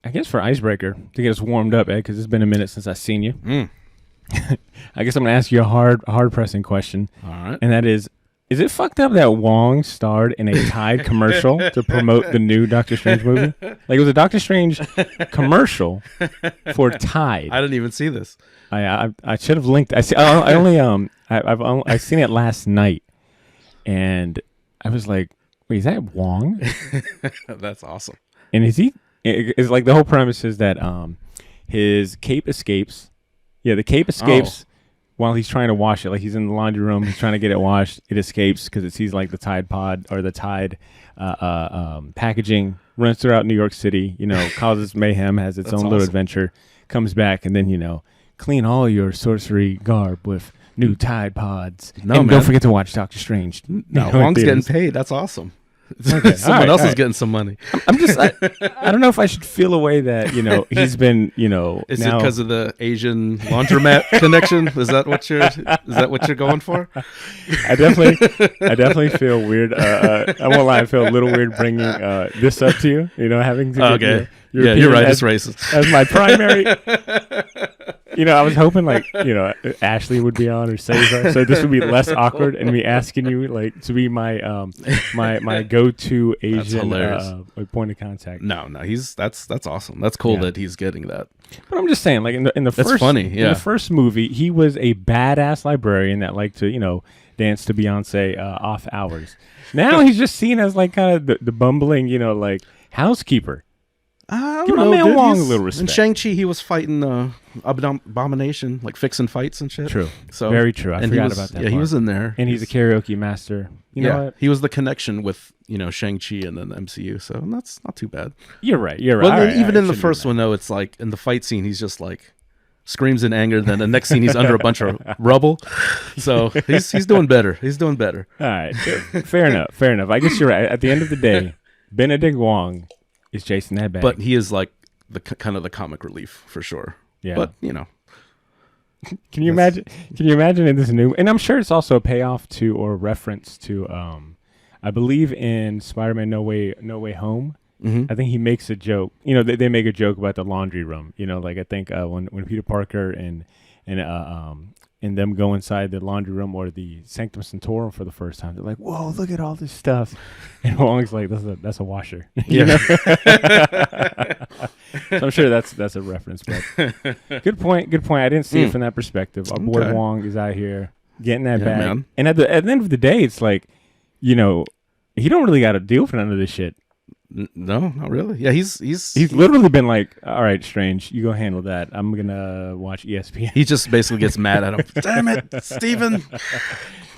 I guess for icebreaker to get us warmed up, Ed, because it's been a minute since I've seen you. I guess I'm gonna ask you a hard pressing question. All right. And that is it fucked up that Wong starred in a Tide commercial to promote the new Doctor Strange movie? Like, it was a Doctor Strange commercial for Tide. I didn't even see this. I should have linked. I've seen it last night, and I was like, wait, is that Wong? That's awesome. And is he? It's like the whole premise is that his cape escapes. Yeah, the cape escapes. While he's trying to wash it, like he's in the laundry room, he's trying to get it washed. It escapes because it sees like the Tide Pod or the Tide packaging, runs throughout New York City, causes mayhem, has its own little adventure, comes back, and then, clean all your sorcery garb with new Tide Pods. Don't forget to watch Doctor Strange. No, Wong's getting paid. That's awesome. Okay. Someone else is getting some money. I don't know if I should feel a way that, he's been, Is it because of the Asian laundromat connection? Is that what you're going for? I definitely feel weird. I won't lie, I feel a little weird bringing this up to you, having to get you're right, it's racist. As my primary I was hoping Ashley would be on or Cesar, so this would be less awkward and me asking you to be my my go-to Asian point of contact. No, that's awesome. That's cool that he's getting that. But I'm just saying, like in the first, that's funny. Yeah. In the first movie, he was a badass librarian that liked to dance to Beyonce off hours. Now he's just seen as like kind of the bumbling housekeeper. I Give don't my know, man dude. Wong a little respect. In Shang-Chi, he was fighting Abomination, like fixing fights and shit. True. So very true. I forgot about that. Yeah, he was in there. And he's a karaoke master. You know what? He was the connection with, Shang-Chi and then the MCU, so that's not too bad. You're right. Well, even in the first one, though, it's like, in the fight scene, he's just like, screams in anger, then the next scene, he's under a bunch of rubble. So he's doing better. He's doing better. All right. Fair enough. I guess you're right. At the end of the day, Benedict Wong is chasing that bag. But he is like the kind of the comic relief for sure. Yeah. But can you imagine? Can you imagine in this new? And I'm sure it's also a payoff to or reference to. I believe in Spider-Man No Way Home. Mm-hmm. I think he makes a joke. They make a joke about the laundry room. I think when Peter Parker and them go inside the laundry room or the Sanctum Sanctorum for the first time, they're like, "Whoa, look at all this stuff!" And Wong's like, "That's a washer." Yeah. So I'm sure that's a reference. But good point. I didn't see it from that perspective. Our boy Wong is out here getting that bag, man. and at the end of the day, it's like, he don't really got to deal for none of this shit. No, not really. Yeah, he's literally been like, all right, Strange, you go handle that. I'm gonna watch ESPN. He just basically gets mad at him. Damn it, Steven.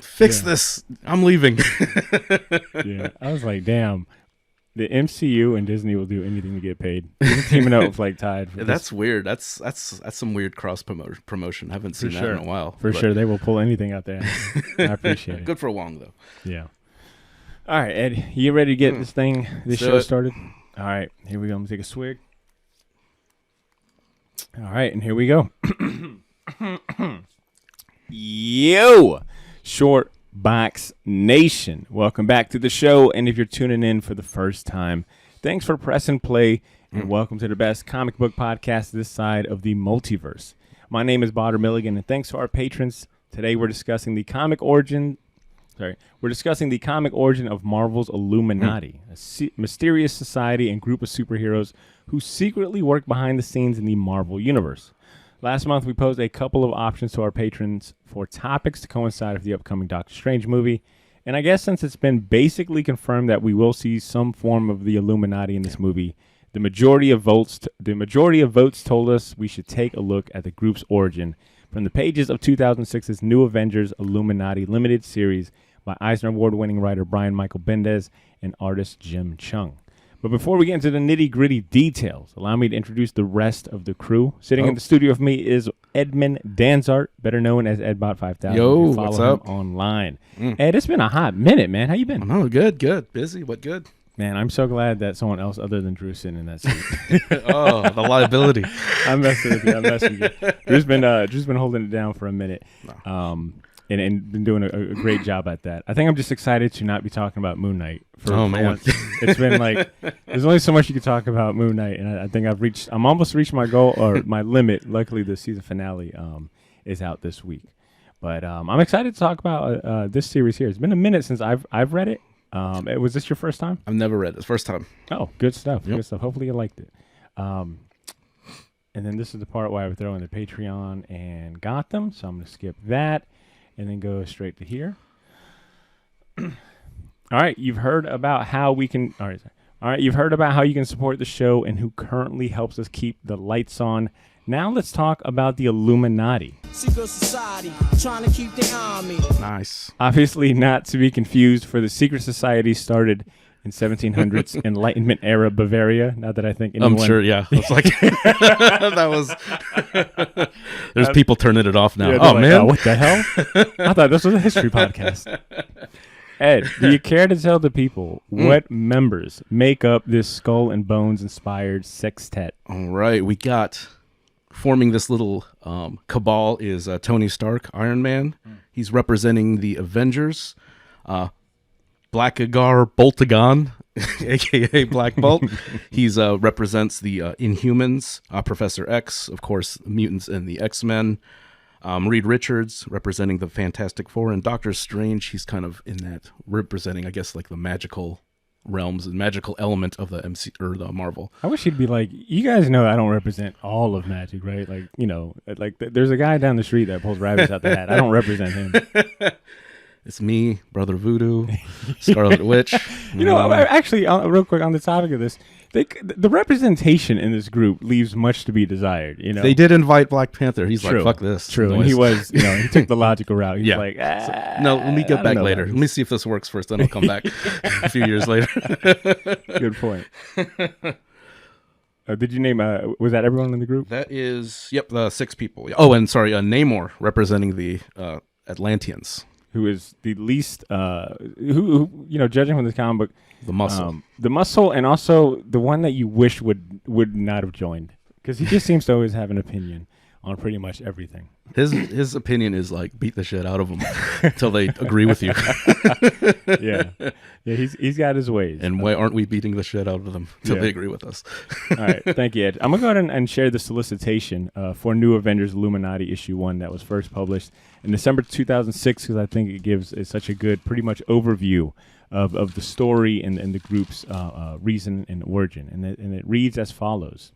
Fix this. I'm leaving. Yeah, I was like, damn. The MCU and Disney will do anything to get paid. Even teaming up with Tide. That's weird. That's some weird cross promotion. I haven't seen that in a while. For sure, they will pull anything out there. I appreciate it. Good for Wong though. Yeah. All right, Ed, you ready to get this show started? All right, here we go. I'm going to take a swig. All right, and here we go. Yo, Short Box Nation. Welcome back to the show, and if you're tuning in for the first time, thanks for pressing play, and welcome to the best comic book podcast this side of the multiverse. My name is Bader Milligan, and thanks to our patrons, today we're discussing the comic origin of Marvel's Illuminati, a mysterious society and group of superheroes who secretly work behind the scenes in the Marvel Universe. Last month, we posed a couple of options to our patrons for topics to coincide with the upcoming Doctor Strange movie, and I guess since it's been basically confirmed that we will see some form of the Illuminati in this movie, the majority of votes told us we should take a look at the group's origin from the pages of 2006's New Avengers Illuminati limited series by Eisner Award-winning writer Brian Michael Bendez and artist Jim Chung. But before we get into the nitty-gritty details, allow me to introduce the rest of the crew. Sitting in the studio with me is Edmund Danzart, better known as Ed.357. Yo, what's up? Him online. Ed, it's been a hot minute, man. How you been? Oh, good. Busy, but good. Man, I'm so glad that someone else other than Drew's sitting in that seat. Oh, the liability. I'm messing with you. Drew's been holding it down for a minute. and been doing a great job at that. I think I'm just excited to not be talking about Moon Knight for man. once. It's been like there's only so much you can talk about Moon Knight, and I think I'm almost reached my goal or my limit. Luckily, the season finale is out this week, but I'm excited to talk about this series here. It's been a minute since I've read it. Was this your first time? I've never read it. First time. Oh, good stuff. Yep. Good stuff. Hopefully you liked it. And then this is the part where I would throw in the Patreon and Gotham. So I'm going to skip that and then go straight to here. All right. You've heard about how we can. All right. You've heard about how you can support the show and who currently helps us keep the lights on. Now let's talk about the Illuminati. Secret society, trying to keep their army. Nice. Obviously not to be confused, for the secret society started in 1700s Enlightenment era Bavaria. Not that I think anyone... I'm sure, yeah. It's like that was. There's people turning it off now. Yeah, oh like, man, what the hell? I thought this was a history podcast. Ed, do you care to tell the people what members make up this Skull and Bones inspired sextet? All right, we got forming this little cabal is Tony Stark, Iron Man. He's representing the Avengers. Blackagar Boltagon, a.k.a. Black Bolt. He's represents the Inhumans. Professor X, of course, mutants and the X-Men. Reed Richards representing the Fantastic Four, and Doctor Strange. He's kind of in that representing, I guess, like the magical realms and magical element of the MC or the Marvel. I wish he'd be like, you guys know I don't represent all of magic, right? Like, you know, like there's a guy down the street that pulls rabbits out the hat. I don't represent him. It's me, Brother Voodoo, Scarlet Witch. You know, actually, real quick on the topic of this, the representation in this group leaves much to be desired. You know, they did invite Black Panther. He's like, "Fuck this." True, and he was, you know, he took the logical route. He's Yeah. like, No, let me get back later. Let me see if this works first, then I'll come back a few years later. Good point. Did you name? Was that everyone in the group? That is, yep, 6 people. Oh, and sorry, Namor representing the Atlanteans. Who is the least, who you know, judging from this comic book, The muscle, and also the one that you wish would not have joined, because he just seems to always have an opinion on pretty much everything. His opinion is like beat the shit out of them until they agree with you. yeah, he's got his ways. And why aren't we beating the shit out of them until they agree with us? All right, thank you, Ed. I'm gonna go ahead and share the solicitation for New Avengers Illuminati issue 1 that was first published in December 2006, because I think it gives such a good, pretty much overview of the story and the group's reason and origin, and it reads as follows.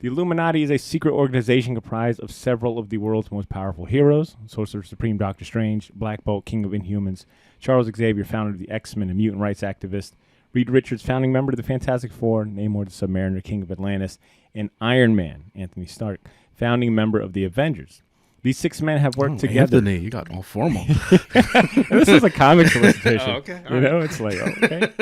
The Illuminati is a secret organization comprised of several of the world's most powerful heroes: Sorcerer Supreme Doctor Strange, Black Bolt, King of Inhumans, Charles Xavier, founder of the X-Men and mutant rights activist, Reed Richards, founding member of the Fantastic Four, Namor the Submariner, King of Atlantis, and Iron Man, Anthony Stark, founding member of the Avengers. These 6 men have worked together. Anthony, you got all formal. This is a comic solicitation. Okay. You know, it's like, okay.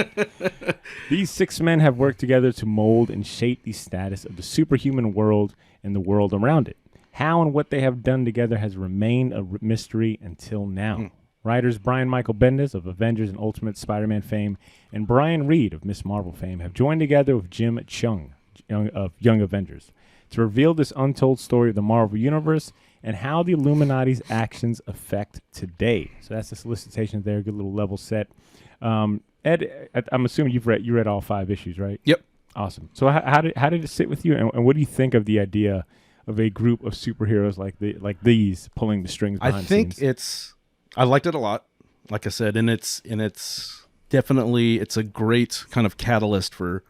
These 6 men have worked together to mold and shape the status of the superhuman world and the world around it. How and what they have done together has remained a mystery until now. Writers Brian Michael Bendez of Avengers and Ultimate Spider-Man fame and Brian Reed of Miss Marvel fame have joined together with Jim Chung of Young Avengers to reveal this untold story of the Marvel Universe and how the Illuminati's actions affect today. So that's the solicitation there. Good little level set. Ed, I'm assuming you read all 5 issues, right? Yep. Awesome. So how did it sit with you, and what do you think of the idea of a group of superheroes like these pulling the strings behind I think scenes? I liked it a lot, like I said, and it's definitely a great kind of catalyst for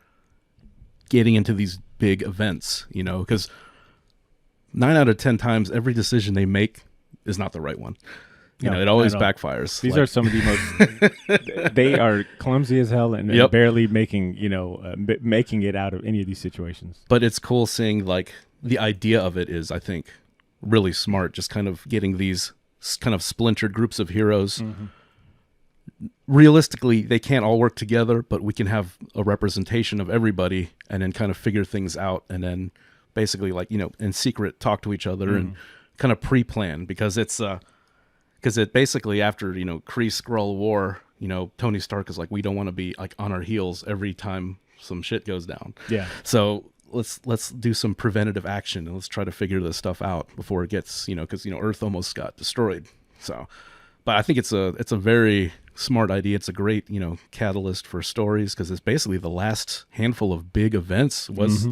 getting into these big events, you know, because 9 out of 10 times every decision they make is not the right one. You know, it always backfires. These are some of the most. They are clumsy as hell and barely making making it out of any of these situations. But it's cool seeing, like, the idea of it is, I think, really smart. Just kind of getting these kind of splintered groups of heroes. Mm-hmm. Realistically, they can't all work together, but we can have a representation of everybody and then kind of figure things out, and then basically, like, you know, in secret talk to each other and kind of pre-plan, because it's because it basically, after, you know, Kree-Skrull War, you know, Tony Stark is like, we don't want to be like on our heels every time some shit goes down. Yeah. So let's do some preventative action and let's try to figure this stuff out before it gets, you know, because, you know, Earth almost got destroyed. So, But I think it's a very smart idea. It's a great, catalyst for stories, because it's basically the last handful of big events was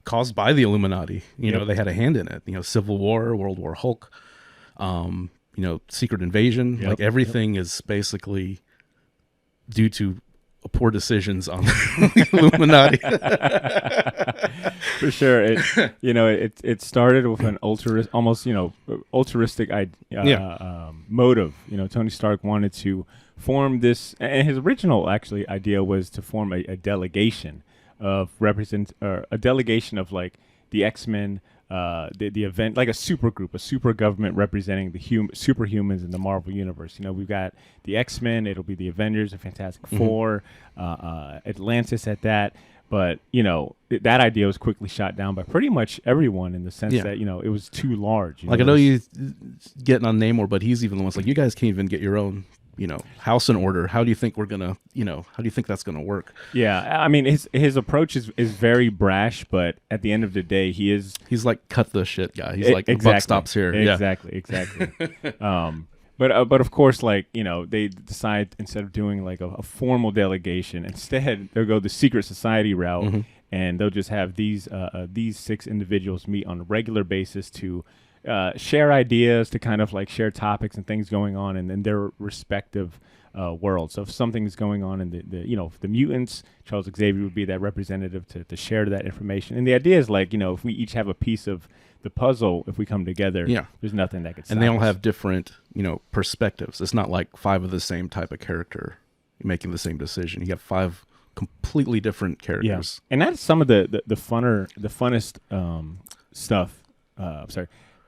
caused by the Illuminati. They had a hand in it. Civil War, World War Hulk, Secret Invasion. Like everything is basically due to poor decisions on the Illuminati. For sure. It started with an altruistic motive. Tony Stark wanted to form this, and his original idea was to form a delegation of a delegation of like the X-Men, the event, like a super group, a super government representing the superhumans in the Marvel universe. We've got the X-Men, it'll be the Avengers, the Fantastic Four, Atlantis at that. But, that idea was quickly shot down by pretty much everyone, in the sense that, it was too large. I know you getting on Namor, but he's even the one's like, you guys can't even get your own, house in order. How do you think we're going to, how do you think that's going to work? Yeah. I mean, his approach is very brash, but at the end of the day, he's like, cut the shit guy. He's like, the buck stops here. Exactly. But of course, they decide, instead of doing like a formal delegation, instead they'll go the secret society route, and they'll just have these 6 individuals meet on a regular basis to share ideas, to kind of like share topics and things going on in their respective worlds. So if something's going on in the mutants, Charles Xavier would be that representative to share that information. And the idea is if we each have a piece of the puzzle, if we come together, there's nothing that could stop us. And they all have different, perspectives. It's not like 5 of the same type of character making the same decision. You have 5 completely different characters. Yeah. And that's some of the funnest stuff.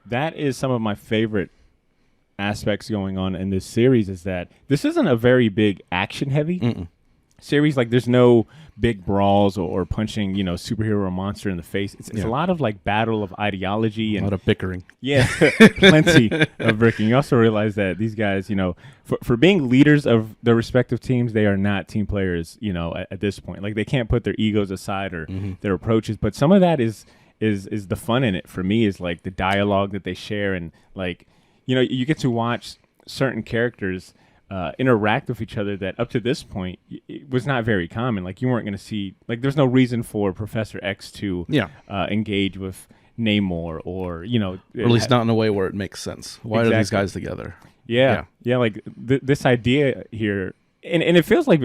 That is some of my favorite aspects going on in this series, is that this isn't a very big action heavy series. Like, there's no big brawls or punching, superhero or monster in the face. It's a lot of like battle of ideology and a lot of bickering. Yeah, plenty of bickering. You also realize that these guys, for being leaders of their respective teams, they are not team players, at this point. Like, they can't put their egos aside or their approaches, but some of that is the fun in it for me, is like the dialogue that they share, and like, you get to watch certain characters interact with each other that up to this point it was not very common. Like, you weren't going to see, like, there's no reason for Professor X to engage with Namor, or or at least not in a way where it makes sense. Why are these guys together? Yeah. Like this idea here, and it feels like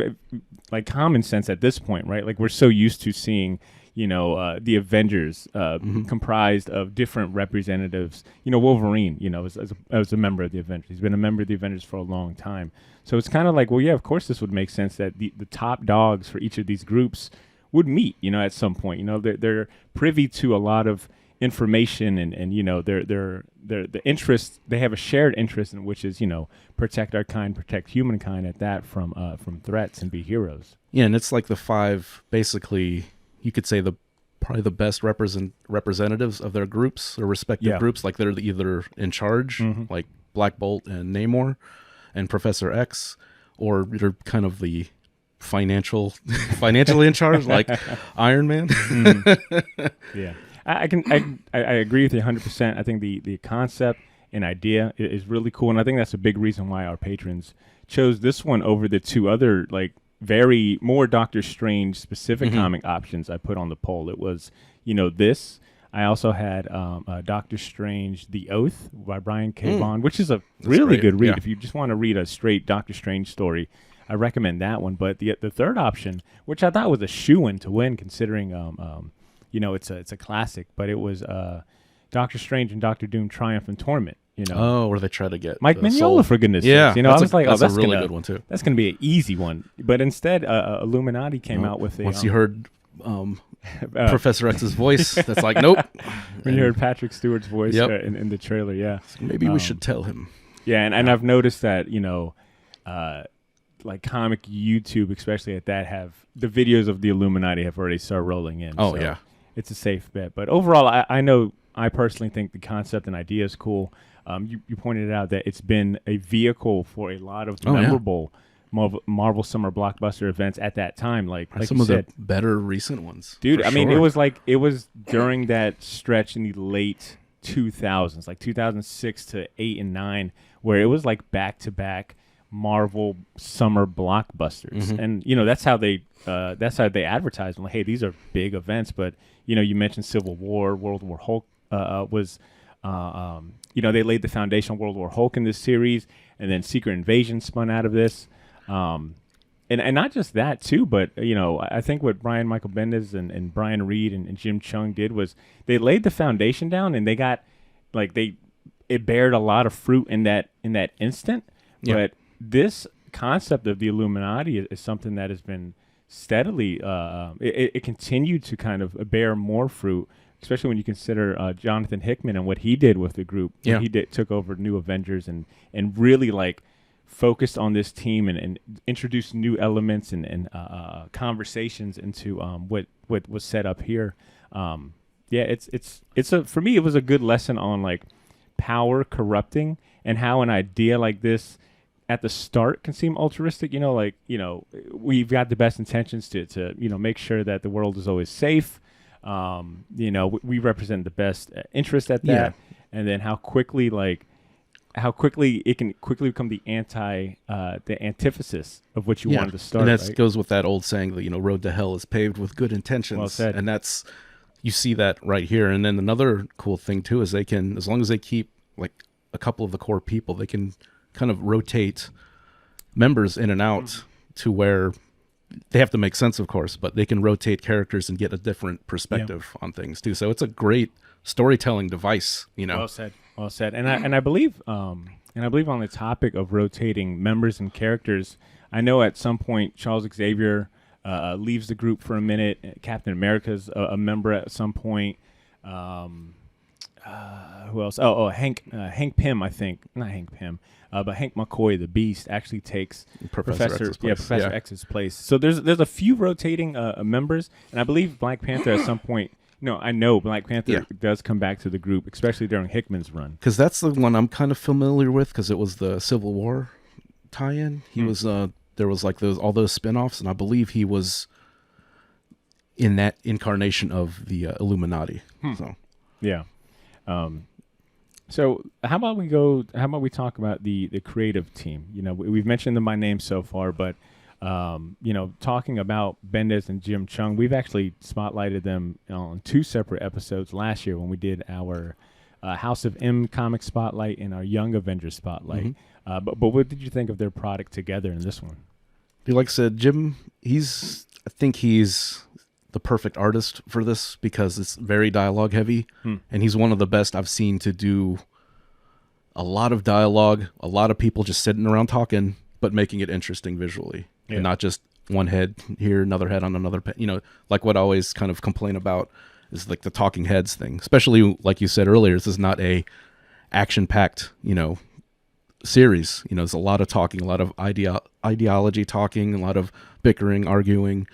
common sense at this point, right? Like, we're so used to seeing the Avengers comprised of different representatives. Wolverine, as a member of the Avengers. He's been a member of the Avengers for a long time. So it's kind of like, well, yeah, of course this would make sense that the top dogs for each of these groups would meet, at some point. They're privy to a lot of information, and the interest, they have a shared interest in, which is, protect our kind, protect humankind at that from threats, and be heroes. Yeah, and it's like the 5, basically, you could say probably the best representatives of their groups or respective groups. Like, they're either in charge, like Black Bolt and Namor and Professor X, or they're kind of the financially in charge, like Iron Man. Yeah, I agree with you 100%. I think the concept and idea is really cool, and I think that's a big reason why our patrons chose this one over the 2 other very more Doctor Strange specific comic options I put on the poll. It was, this. I also had Doctor Strange: The Oath by Brian K. Vaughan, which is a really good read. If you just want to read a straight Doctor Strange story, I recommend that one. But the third option, which I thought was a shoo-in to win, considering it's a classic, but it was Doctor Strange and Doctor Doom: Triumph and Torment. Where they try to get Mike Mignola, soul. For goodness sakes. I was like, that's a really good one too. That's going to be an easy one. But instead, Illuminati came out with once you heard Professor X's voice, that's like, nope. When you heard Patrick Stewart's voice in the trailer, yeah. Maybe we should tell him. Yeah, and I've noticed that, like comic YouTube, especially at that, have the videos of the Illuminati have already started rolling in. Oh, so it's a safe bet. But overall, I personally think the concept and idea is cool. You pointed out that it's been a vehicle for a lot of memorable Marvel summer blockbuster events at that time. Like some of the better recent ones, dude. I mean, it was during that stretch in the late 2000s, like 2006 to 8 and 9, where it was like back-to-back Marvel summer blockbusters. And that's how they advertised them. Like, hey, these are big events. But you mentioned Civil War, World War Hulk was they laid the foundation of World War Hulk in this series, and then Secret Invasion spun out of this. And not just that too, but I think what Brian Michael Bendez and Brian Reed and Jim Chung did was they laid the foundation down, and they got it bared a lot of fruit in that instant. Yeah. But this concept of the Illuminati is something that has been steadily it continued to kind of bear more fruit, especially when you consider Jonathan Hickman and what he did with the group. Yeah. He took over New Avengers and really focused on this team and introduced new elements and conversations into what was set up here. It's for me, it was a good lesson on power corrupting and how an idea like this at the start can seem altruistic. We've got the best intentions to make sure that the world is always safe. We represent the best interest at that. Yeah. And then how quickly it can quickly become the antithesis of what you wanted to start. And that right? goes with that old saying that, road to hell is paved with good intentions. Well said. And you see that right here. And then another cool thing too is they can, as long as they keep a couple of the core people, they can kind of rotate members in and out to where they have to make sense, of course, but they can rotate characters and get a different perspective on things too. So it's a great storytelling device, Well said. And I believe on the topic of rotating members and characters, I know at some point Charles Xavier leaves the group for a minute. Captain America's a member at some point. Who else? Hank Pym, I think. Not Hank Pym, but Hank McCoy, the Beast, actually takes Professor X's place. So there's a few rotating members, and I believe Black Panther at some point. I know Black Panther does come back to the group, especially during Hickman's run. Because that's the one I'm kind of familiar with, because it was the Civil War tie-in. He was there was all those spin-offs, and I believe he was in that incarnation of the Illuminati. So yeah. So how about we talk about the creative team? We've mentioned them by name so far, but talking about Bendez and Jim Chung, we've actually spotlighted them on 2 separate episodes last year when we did our House of M Comic Spotlight and our Young Avengers Spotlight. But what did you think of their product together in this one? Like I said, Jim, I think he's the perfect artist for this because it's very dialogue heavy, and he's one of the best I've seen to do a lot of dialogue, a lot of people just sitting around talking, but making it interesting visually, and not just one head here, another head on another, like what I always kind of complain about is the talking heads thing, especially like you said earlier, this is not a action-packed, series. There's a lot of talking, a lot of ideology talking, a lot of bickering, arguing,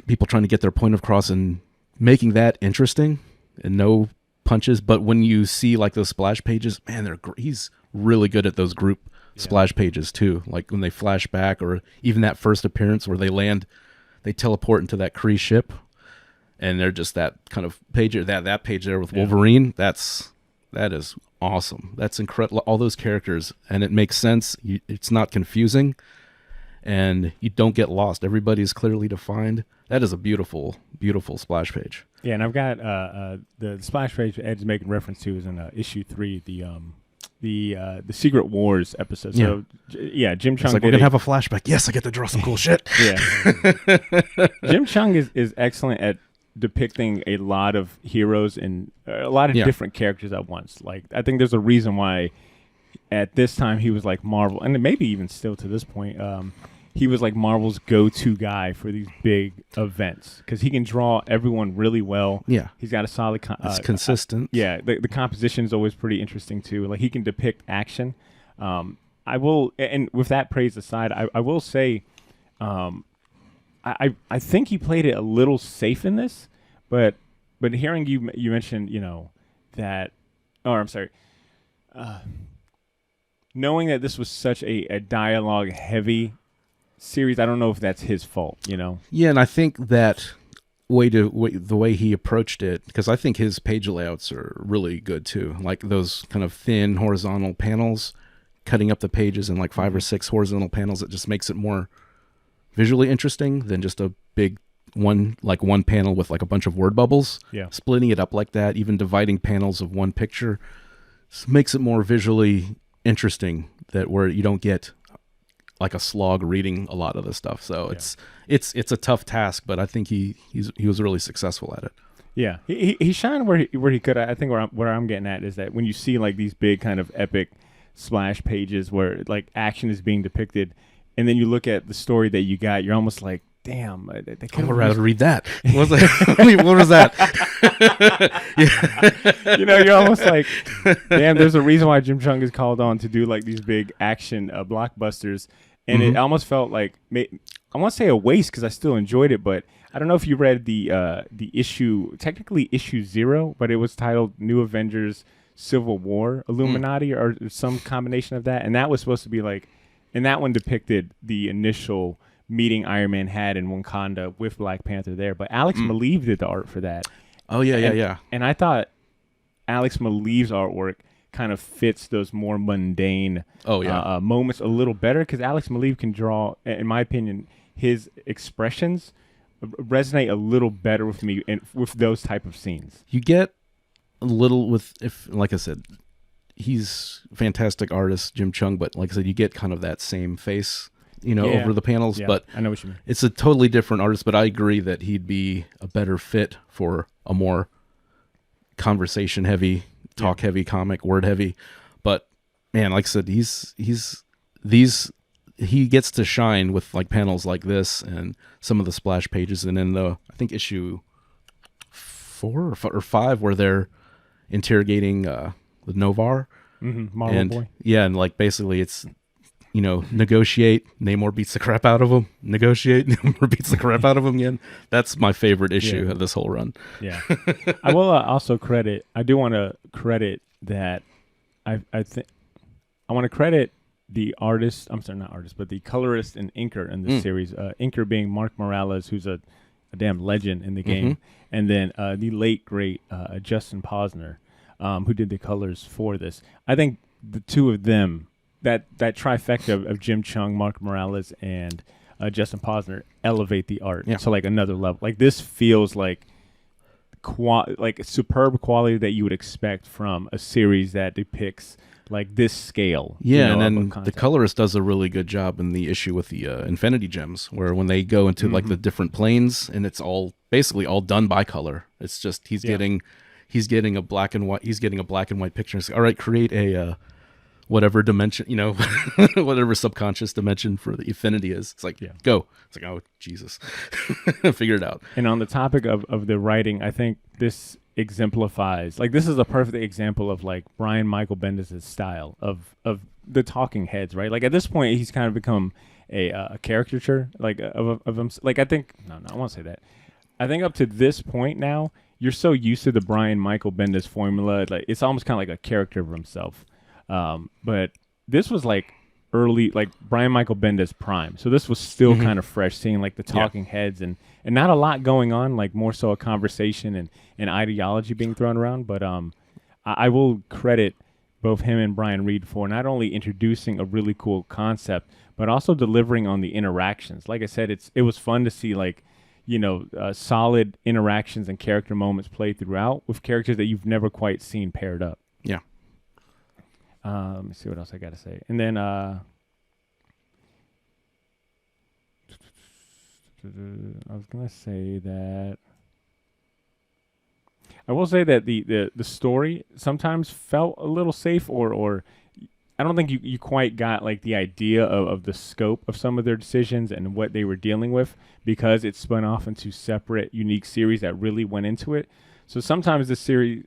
people trying to get their point across and making that interesting and no punches. But when you see those splash pages, man, he's really good at those group splash pages too. Like when they flash back, or even that first appearance where they teleport into that Kree ship, and they're just that kind of page, that page there with Wolverine. That is awesome. That's incredible. All those characters, and it makes sense. It's not confusing, and you don't get lost. Everybody's clearly defined. That is a beautiful, beautiful splash page. Yeah, and I've got the splash page Ed's making reference to is in issue 3, the Secret Wars episode. So Jim Chung. We're gonna have a flashback. Yes, I get to draw some cool shit. Yeah, Jim Chung is excellent at depicting a lot of heroes and a lot of different characters at once. I think there's a reason why at this time he was Marvel, and maybe even still to this point, he was Marvel's go-to guy for these big events because he can draw everyone really well. Yeah, he's got a solid. It's consistent. The composition is always pretty interesting too. He can depict action. I will, and with that praise aside, I will say, I think he played it a little safe in this, but hearing you mentioned that, I'm sorry. Knowing that this was such a dialogue heavy series, I don't know if that's his fault, Yeah, and I think that the way he approached it, because I think his page layouts are really good too. Like those kind of thin horizontal panels, cutting up the pages in like 5 or 6 horizontal panels. It just makes it more visually interesting than just a big one panel with like a bunch of word bubbles. Yeah. Splitting it up like that, even dividing panels of one picture, makes it more visually interesting, that where you don't get like a slog reading a lot of the stuff. So it's a tough task, but I think he was really successful at it. Yeah, he shined where he could. I think where I'm getting at is that when you see like these big kind of epic splash pages where like action is being depicted, and then you look at the story that you got, you're almost like, damn, they I would rather read that. What was that? Yeah. You're almost like, damn, there's a reason why Jim Chung is called on to do like these big action blockbusters. And it almost felt like, I want to say a waste because I still enjoyed it, but I don't know if you read the issue, technically issue 0, but it was titled New Avengers Civil War Illuminati or some combination of that. And that was supposed to be like, and that one depicted the initial meeting Iron Man had in Wakanda with Black Panther there. But Alex Maleev did the art for that. Oh, yeah. And I thought Alex Maleev's artwork kind of fits those more mundane moments a little better, because Alex Maleev can draw, in my opinion, his expressions resonate a little better with me and with those type of scenes. You get a little like I said, he's a fantastic artist, Jim Chung, but like I said, you get kind of that same face, over the panels. Yeah, but I know what you mean. It's a totally different artist, but I agree that he'd be a better fit for a more conversation heavy, talk heavy comic, word heavy. But man, like I said, he gets to shine with like panels like this and some of the splash pages, and then I think issue 4 or 5 where they're interrogating the Novar. Marvel boy. Yeah, and like basically it's negotiate. Namor beats the crap out of him. Negotiate. Namor beats the crap out of him again. That's my favorite issue of this whole run. Yeah, I will also credit. I do want to credit that. I want to credit the artist. I'm sorry, not artist, but the colorist and inker in this series. Inker being Mark Morales, who's a damn legend in the game, and then the late great Justin Posner, who did the colors for this. I think the two of them, that trifecta of Jim Chung, Mark Morales, and Justin Posner elevate the art to like another level. Like this feels like like superb quality that you would expect from a series that depicts like this scale. Yeah, and then the colorist does a really good job in the issue with the Infinity Gems, where when they go into like the different planes, and it's all basically all done by color. It's just he's getting a black and white picture. It's like, all right, create a whatever dimension, whatever subconscious dimension for the infinity is. It's like, go. It's like, oh, Jesus. Figure it out. And on the topic of the writing, I think this exemplifies, like, this is a perfect example of, like, Brian Michael Bendis' style of the talking heads, right? Like, at this point, he's kind of become a caricature, like, of him. Like, I think, no, I won't say that. I think up to this point now, you're so used to the Brian Michael Bendis formula, like, it's almost kind of like a character of himself. But this was like early, like Brian Michael Bendis prime. So this was still kind of fresh, seeing like the talking heads and not a lot going on, like more so a conversation and ideology being thrown around. But I will credit both him and Brian Reed for not only introducing a really cool concept, but also delivering on the interactions. Like I said, it was fun to see like, solid interactions and character moments played throughout with characters that you've never quite seen paired up. Yeah. Let me see what else I got to say. And then I was going to say that I will say that the story sometimes felt a little safe, or I don't think you quite got like the idea of the scope of some of their decisions and what they were dealing with, because it spun off into separate, unique series that really went into it. So sometimes the series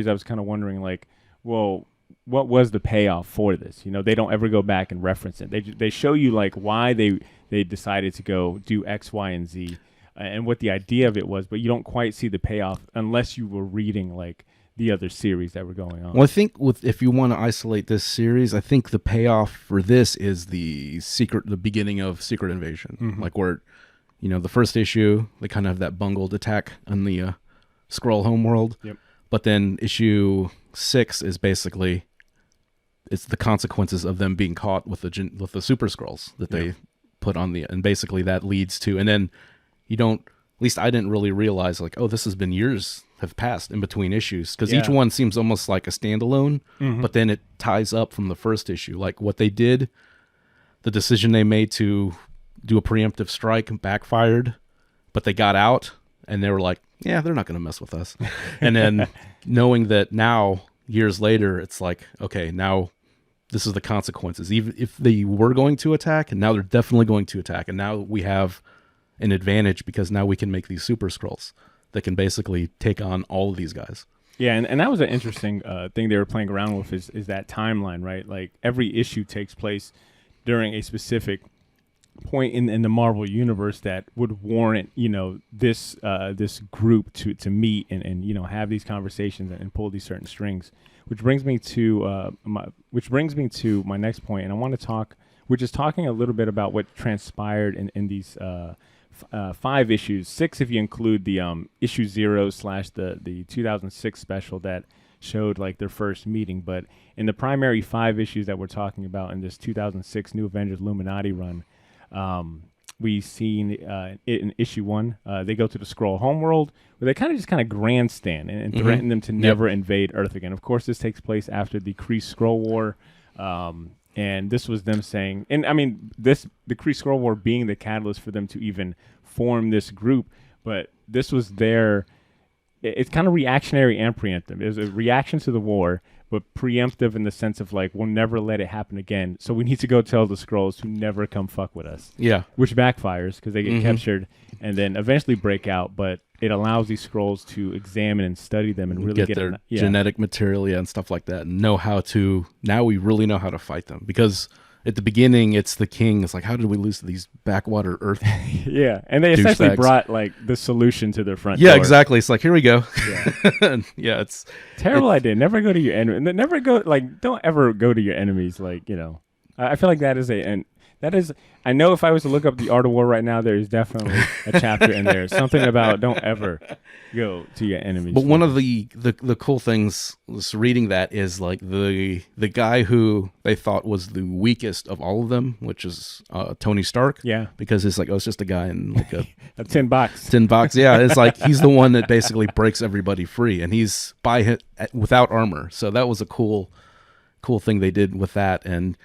I was kind of wondering, like, well, what was the payoff for this? They don't ever go back and reference it. They show you like why they decided to go do X, Y, and Z, and what the idea of it was, but you don't quite see the payoff unless you were reading like the other series that were going on. Well, I think if you want to isolate this series, I think the payoff for this is the beginning of Secret Invasion, like where the first issue, they kind of have that bungled attack on the Skrull homeworld. Yep. But then issue 6 is basically it's the consequences of them being caught with the Super Skrulls that they put on and basically that leads to, and then you don't. At least I didn't really realize like, oh, this has been years have passed in between issues because each one seems almost like a standalone, but then it ties up from the first issue. Like what they did, the decision they made to do a preemptive strike backfired, but they got out and they were like, yeah, they're not going to mess with us. And then knowing that now, years later, it's like, okay, now this is the consequences. Even if they were going to attack, and now they're definitely going to attack. And now we have an advantage because now we can make these Super Skrulls that can basically take on all of these guys. Yeah, and that was an interesting thing they were playing around with is that timeline, right? Like every issue takes place during a specific point in the Marvel universe that would warrant, this group to meet and have these conversations and pull these certain strings. Which brings me to my next point, and I want to talk. We're just talking a little bit about what transpired in these 5 issues, 6 if you include the issue 0 / the 2006 special that showed like their first meeting. But in the primary 5 issues that we're talking about in this 2006 New Avengers Illuminati run, we seen it in issue 1. They go to the Skrull homeworld where they kind of grandstand and threaten them to never invade Earth again. Of course, this takes place after the Kree Skrull War. And this was them saying, and I mean, the Kree Skrull War being the catalyst for them to even form this group, but this was it's kind of reactionary and preemptive. It was a reaction to the war, but preemptive in the sense of like, we'll never let it happen again. So we need to go tell the Skrulls to never come fuck with us. Yeah. Which backfires because they get captured and then eventually break out, but it allows these Skrulls to examine and study them and really get their genetic material and stuff like that and now we really know how to fight them because at the beginning it's the king. It's like, how did we lose to these backwater Earth? Yeah. And they essentially brought like the solution to their front door. Yeah, exactly. It's like, here we go. Yeah. It's terrible idea. Never go to your enemy. Don't ever go to your enemies. I feel like that is I know if I was to look up the Art of War right now, there is definitely a chapter in there. Something about don't ever go to your enemies. But one of the cool things was reading that is like the guy who they thought was the weakest of all of them, which is Tony Stark. Yeah. Because it's like, it's just a guy in like a tin box. Tin box. Yeah. It's like he's the one that basically breaks everybody free, and he's without armor. So that was a cool thing they did with that, and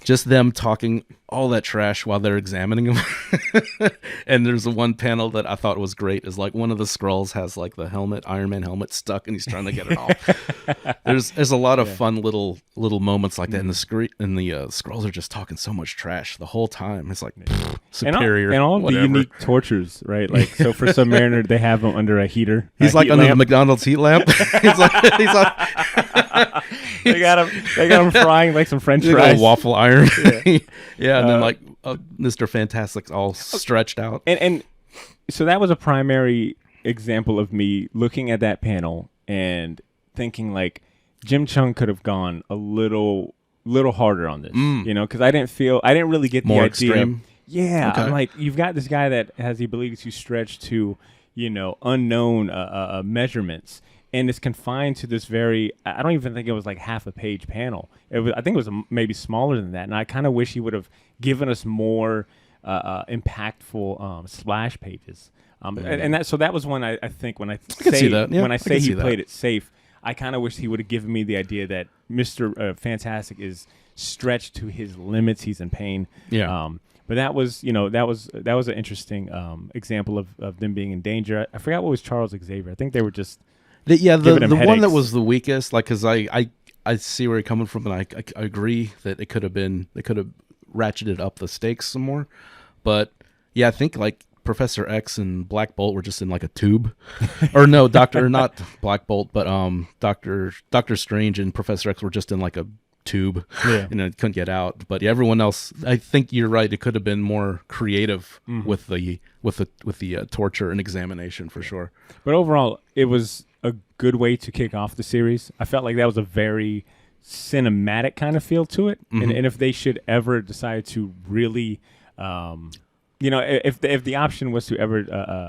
just them talking all that trash while they're examining him. And there's one panel that I thought was great is like one of the Skrulls has like the Iron Man helmet stuck and he's trying to get it off. There's a lot of fun little moments like that. And the Skrulls are just talking so much trash the whole time. It's like superior. And all the unique tortures, right? Like, so for Submariner, they have him under a heater. He's like under the McDonald's heat lamp. he's like they got him frying like some French fries. A waffle iron. Yeah. And then like Mr. Fantastic's all stretched out. And so that was a primary example of me looking at that panel and thinking like Jim Chung could have gone a little harder on this, because I didn't really get more the idea. Extreme. Yeah. Okay. I'm like, you've got this guy that has the ability to stretch to, unknown measurements. And it's confined to this I don't even think it was like half a page panel. I think it was maybe smaller than that. And I kind of wish he would have given us more impactful splash pages. And that was when I think when I say he played it safe, I kind of wish he would have given me the idea that Mr. Fantastic is stretched to his limits. He's in pain. Yeah. But that was an interesting example of them being in danger. I forgot what was Charles Xavier. I think they were just the one that was the weakest, like, because I see where you're coming from, and I agree that they could have ratcheted up the stakes some more. But yeah, I think like Professor X and Black Bolt were just in like a tube, or no, not Black Bolt, but Doctor Strange and Professor X were just in like a tube, and it couldn't get out. But yeah, everyone else, I think you're right. It could have been more creative with the torture and examination for sure. But overall, it was a good way to kick off the series. I felt like that was a very cinematic kind of feel to it. And if they should ever decide to really if the option was to ever,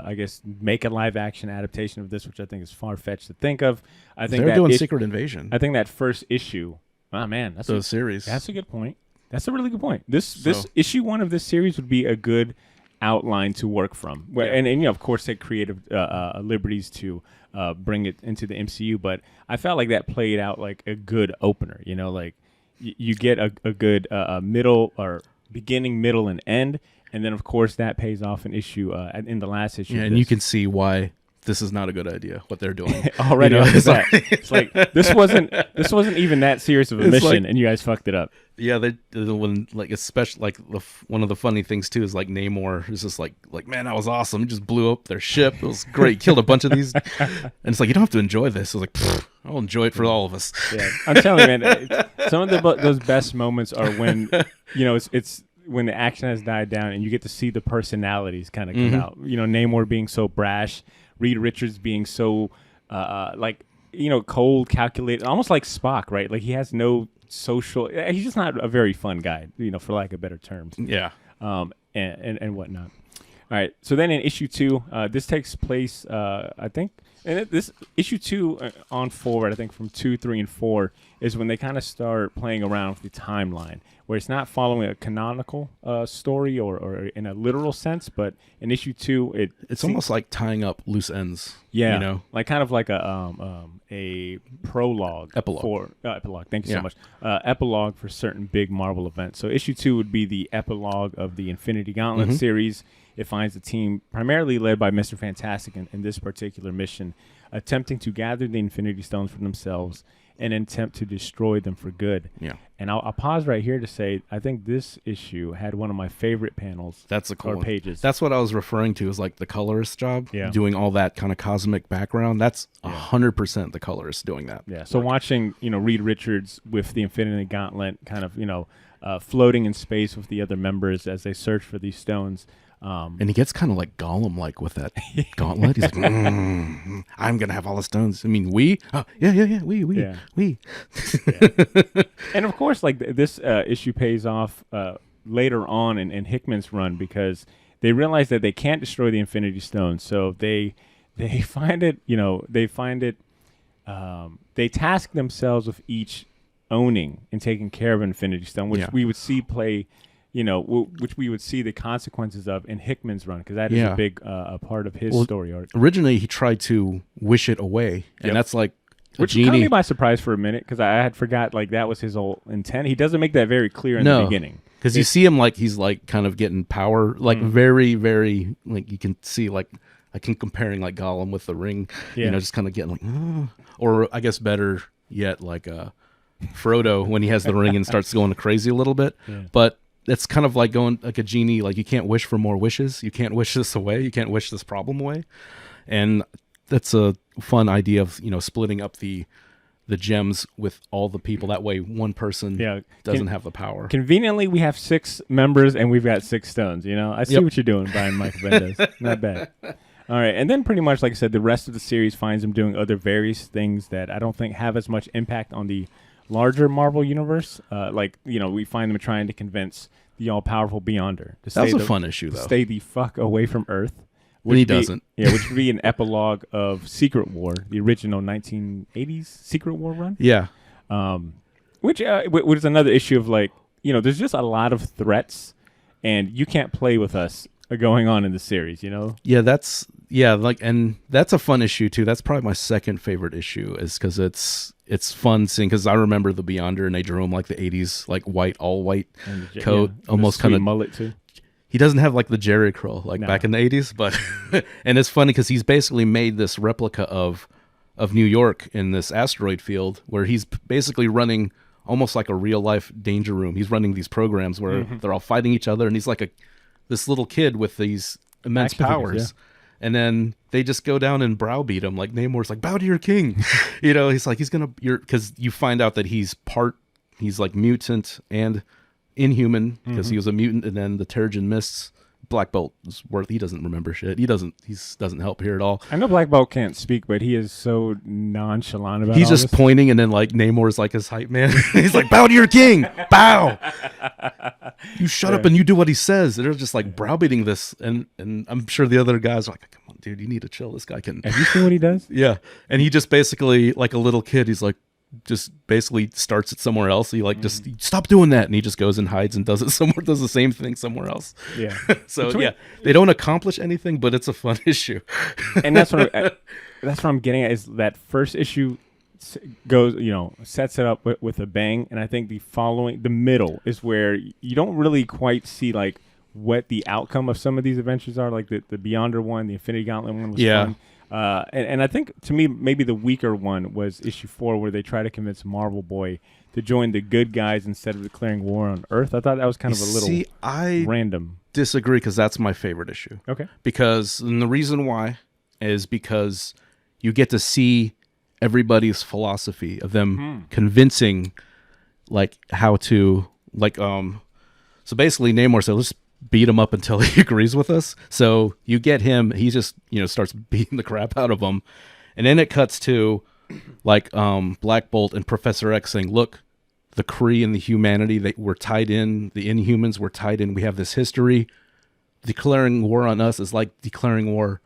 I guess, make a live action adaptation of this, which I think is far fetched to think of, I think they're doing Secret Invasion. I think that first issue. Oh man, that's a series. That's a good point. That's a really good point. This issue 1 of this series would be a good outline to work from, and of course take creative liberties to bring it into the MCU. But I felt like that played out like a good opener. Like you get a good middle or beginning, middle, and end, and then of course that pays off an issue in the last issue. Yeah, and you can see why this is not a good idea. What they're doing already. It's like this wasn't even that serious of a mission, and you guys fucked it up. Yeah, when especially one of the funny things too is like Namor is just like man, that was awesome. He just blew up their ship. It was great. Killed a bunch of these, and it's like you don't have to enjoy this. It was like I'll enjoy it for all of us. Yeah, I'm telling you, man. Some of those best moments are when it's when the action has died down and you get to see the personalities kind of come out. Namor being so brash, Reed Richards being so cold, calculated, almost like Spock, right? Like he has no social. He's just not a very fun guy, for lack of better terms. Yeah. And whatnot. All right. So then in issue 2, this takes place, I think, and this issue 2 on forward, I think from 2, 3, and 4 is when they kind of start playing around with the timeline, where it's not following a canonical story or in a literal sense, but in issue 2, it's almost like tying up loose ends. Yeah, like kind of like a prologue. Epilogue. Epilogue. Thank you so much. Epilogue for certain big Marvel events. So issue 2 would be the epilogue of the Infinity Gauntlet series. It finds the team primarily led by Mr. Fantastic in this particular mission, attempting to gather the Infinity Stones for themselves and attempt to destroy them for good. Yeah. And I'll pause right here to say I think this issue had one of my favorite panels. That's a cool pages. That's what I was referring to, is like the colorist job, doing all that kind of cosmic background. That's 100% the colorist doing that. Yeah. So watching, Reed Richards with the Infinity Gauntlet kind of, floating in space with the other members as they search for these stones. And he gets kind of like Gollum-like with that gauntlet. He's like, I'm going to have all the stones. I mean, we? Oh, yeah, we. And of course, like this issue pays off later on in Hickman's run, because they realize that they can't destroy the Infinity Stone. So they find it, they task themselves with each owning and taking care of Infinity Stone, which we would see play... which we would see the consequences of in Hickman's run, because that is a big part of his story arc. Originally, he tried to wish it away, and that's like which caught me by surprise for a minute, because I had forgot like that was his whole intent. He doesn't make that very clear in the beginning, because you see him like he's like kind of getting power, like very, very like you can see like I can comparing like Gollum with the ring, just kind of getting like, or I guess better yet, like Frodo when he has the ring and starts going crazy a little bit, but. It's kind of like going like a genie, like you can't wish for more wishes. You can't wish this away. You can't wish this problem away. And that's a fun idea of, splitting up the gems with all the people. That way one person doesn't have the power. Conveniently, we have 6 members and we've got 6 stones. I see what you're doing, Brian Michael Bendez. Not bad. All right. And then pretty much, like I said, the rest of the series finds him doing other various things that I don't think have as much impact on the larger Marvel universe. We find them trying to convince the all-powerful Beyonder to that was a fun issue, though. Stay the fuck away from Earth. And he doesn't. Which would be an epilogue of Secret War, the original 1980s Secret War run. Yeah. Which is another issue of there's just a lot of threats, and you can't play with us going on in the series, Yeah, that's and that's a fun issue too. That's probably my second favorite issue, is because it's fun seeing, because I remember the Beyonder and they drew him like the 80s, like white, all white coat, almost kind of mullet too. He doesn't have like the Jerry curl back in the 80s, but and it's funny because he's basically made this replica of New York in this asteroid field, where he's basically running almost like a real life danger room. He's running these programs where they're all fighting each other, and he's like this little kid with these immense powers. And then they just go down and browbeat him. Like Namor's like, bow to your king. He's like, because you find out that he's like mutant and inhuman, because he was a mutant. And then the Terrigen Mists, Black Bolt he doesn't remember shit. He doesn't help here at all. I know Black Bolt can't speak, but he is so nonchalant about it. He's just pointing, and then like Namor's like his hype man. He's like, bow to your king, bow. You shut up and you do what he says. They're just like browbeating this, and I'm sure the other guys are like, come on, dude, you need to chill. This guy can. Have you seen what he does? Yeah, and he just basically, like a little kid, he's like, just basically starts it somewhere else. He like just stop doing that, and he just goes and hides and does it somewhere, does the same thing somewhere else. Yeah. So yeah, they don't accomplish anything, but it's a fun issue. And that's what I'm getting at, is that first issue goes, sets it up with a bang, and I think the middle is where you don't really quite see like what the outcome of some of these adventures are. Like the Beyonder one, the Infinity Gauntlet one was fun. And I think, to me, maybe the weaker one was issue 4, where they try to convince Marvel Boy to join the good guys instead of declaring war on Earth. I thought that was kind of a little random. Disagree, because that's my favorite issue. Okay. And the reason why is because you get to see everybody's philosophy of them convincing, like, how to, like, so basically Namor said, let's beat him up until he agrees with us. So you get him, he just, starts beating the crap out of him. And then it cuts to, like, Black Bolt and Professor X saying, look, the Kree and the humanity, they were tied in, the Inhumans were tied in, we have this history. Declaring war on us is like declaring war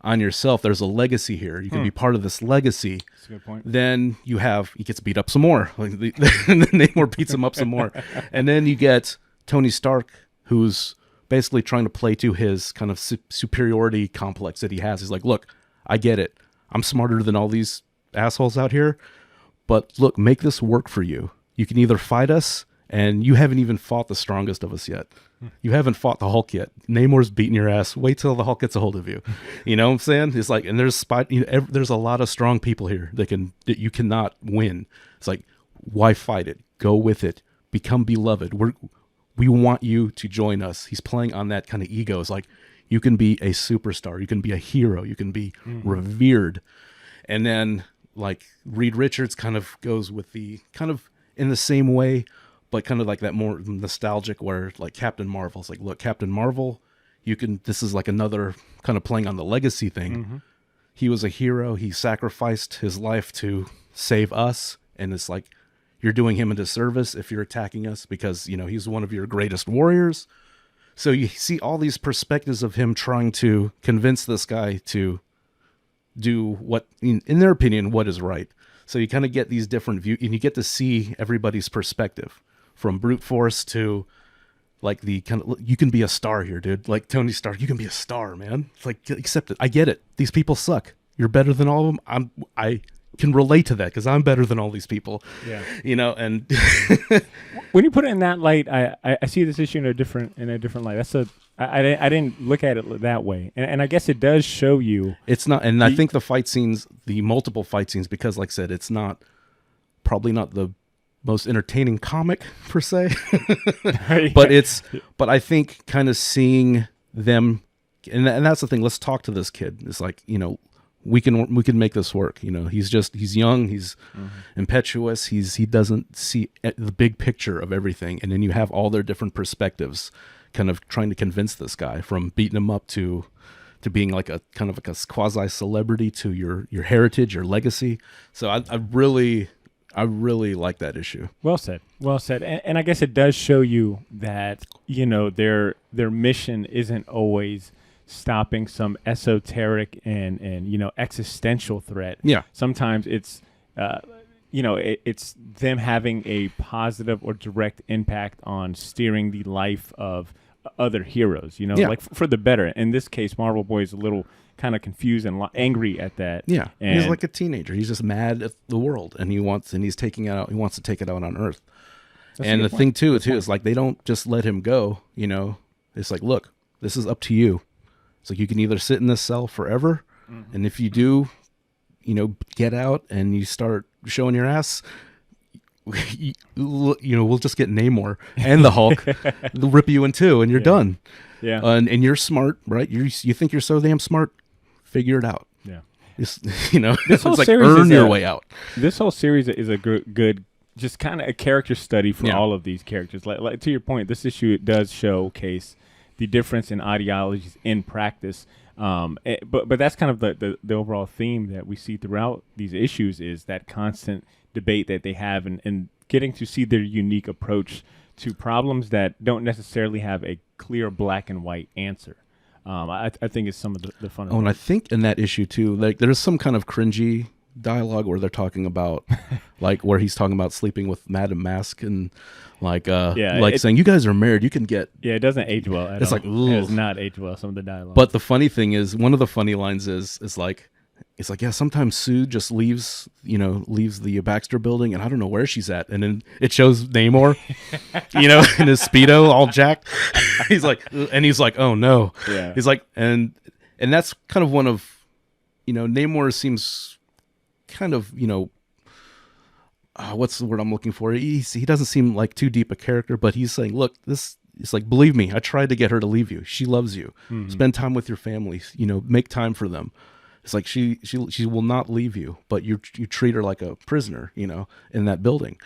on yourself. There's a legacy here. You can be part of this legacy. That's a good point. Then he gets beat up some more. Like and then Namor beats him up some more. And then you get Tony Stark, who's basically trying to play to his kind of superiority complex that he has. He's like, look, I get it. I'm smarter than all these assholes out here, but look, make this work for you. You can either fight us, and you haven't even fought the strongest of us yet. You haven't fought the Hulk yet. Namor's beating your ass. Wait till the Hulk gets a hold of you. You know what I'm saying? It's like, and there's there's a lot of strong people here that you cannot win. It's like, why fight it? Go with it. Become beloved. We want you to join us. He's playing on that kind of ego. It's like, you can be a superstar. You can be a hero. You can be revered. And then, like, Reed Richards kind of goes with the kind of in the same way, but kind of like that more nostalgic, where like Captain Marvel's like, look, Captain Marvel, this is like another kind of playing on the legacy thing. He was a hero. He sacrificed his life to save us. And it's like, you're doing him a disservice if you're attacking us, because, he's one of your greatest warriors. So you see all these perspectives of him trying to convince this guy to do what, in their opinion, what is right. So you kind of get these different views, and you get to see everybody's perspective, from brute force to like the kind of, you can be a star here, dude. Like Tony Stark, you can be a star, man. It's like, accept it. I get it. These people suck. You're better than all of them. I can relate to that because I'm better than all these people. Yeah. And when you put it in that light, I see this issue in a different light. I didn't look at it that way, and I guess it does show you it's not. And I think the multiple fight scenes, because like I said, it's probably not the most entertaining comic per se, but I think kind of seeing them, and that's the thing. Let's talk to this kid. It's like, we can make this work. He's young, he's impetuous, he doesn't see the big picture of everything. And then you have all their different perspectives kind of trying to convince this guy, from beating him up to being like a kind of like a quasi celebrity, to your heritage, your legacy. So I really like that issue. Well said. And I guess it does show you that, their mission isn't always stopping some esoteric and existential threat. Yeah. Sometimes it's it's them having a positive or direct impact on steering the life of other heroes, like for the better. In this case, Marvel Boy is a little kind of confused and angry at that. Yeah. And he's like a teenager. He's just mad at the world, and he wants to take it out on Earth. That's and the thing too is like, they don't just let him go, It's like, look, this is up to you. It's like, you can either sit in this cell forever, and if you do, get out and you start showing your ass, we'll just get Namor and the Hulk. They'll rip you in two, and you're done. Yeah. And you're smart, right? You think you're so damn smart. Figure it out. Yeah. It's like, earn your way out. This whole series is a good just kind of a character study for all of these characters. Like to your point, this issue does showcase the difference in ideologies in practice. But that's kind of the overall theme that we see throughout these issues, is that constant debate that they have, and getting to see their unique approach to problems that don't necessarily have a clear black and white answer. I think it's some of the fun. Oh, and I think in that issue too, like there's some kind of cringy dialogue where they're talking about, like where he's talking about sleeping with Madame Mask and like saying you guys are married, you can get. Yeah, it doesn't age well at all. It's like, it does not age well. Some of the dialogue. But the funny thing is, one of the funny lines is like. It's like, yeah, sometimes Sue just leaves the Baxter building, and I don't know where she's at. And then it shows Namor, in his Speedo, all jacked. He's like, oh no. Yeah. He's like, and that's kind of one of, Namor seems kind of, what's the word I'm looking for? He doesn't seem like too deep a character, but he's saying, look, it's like, believe me, I tried to get her to leave you. She loves you. Mm-hmm. Spend time with your family, make time for them. It's like she will not leave you, but you treat her like a prisoner, in that building.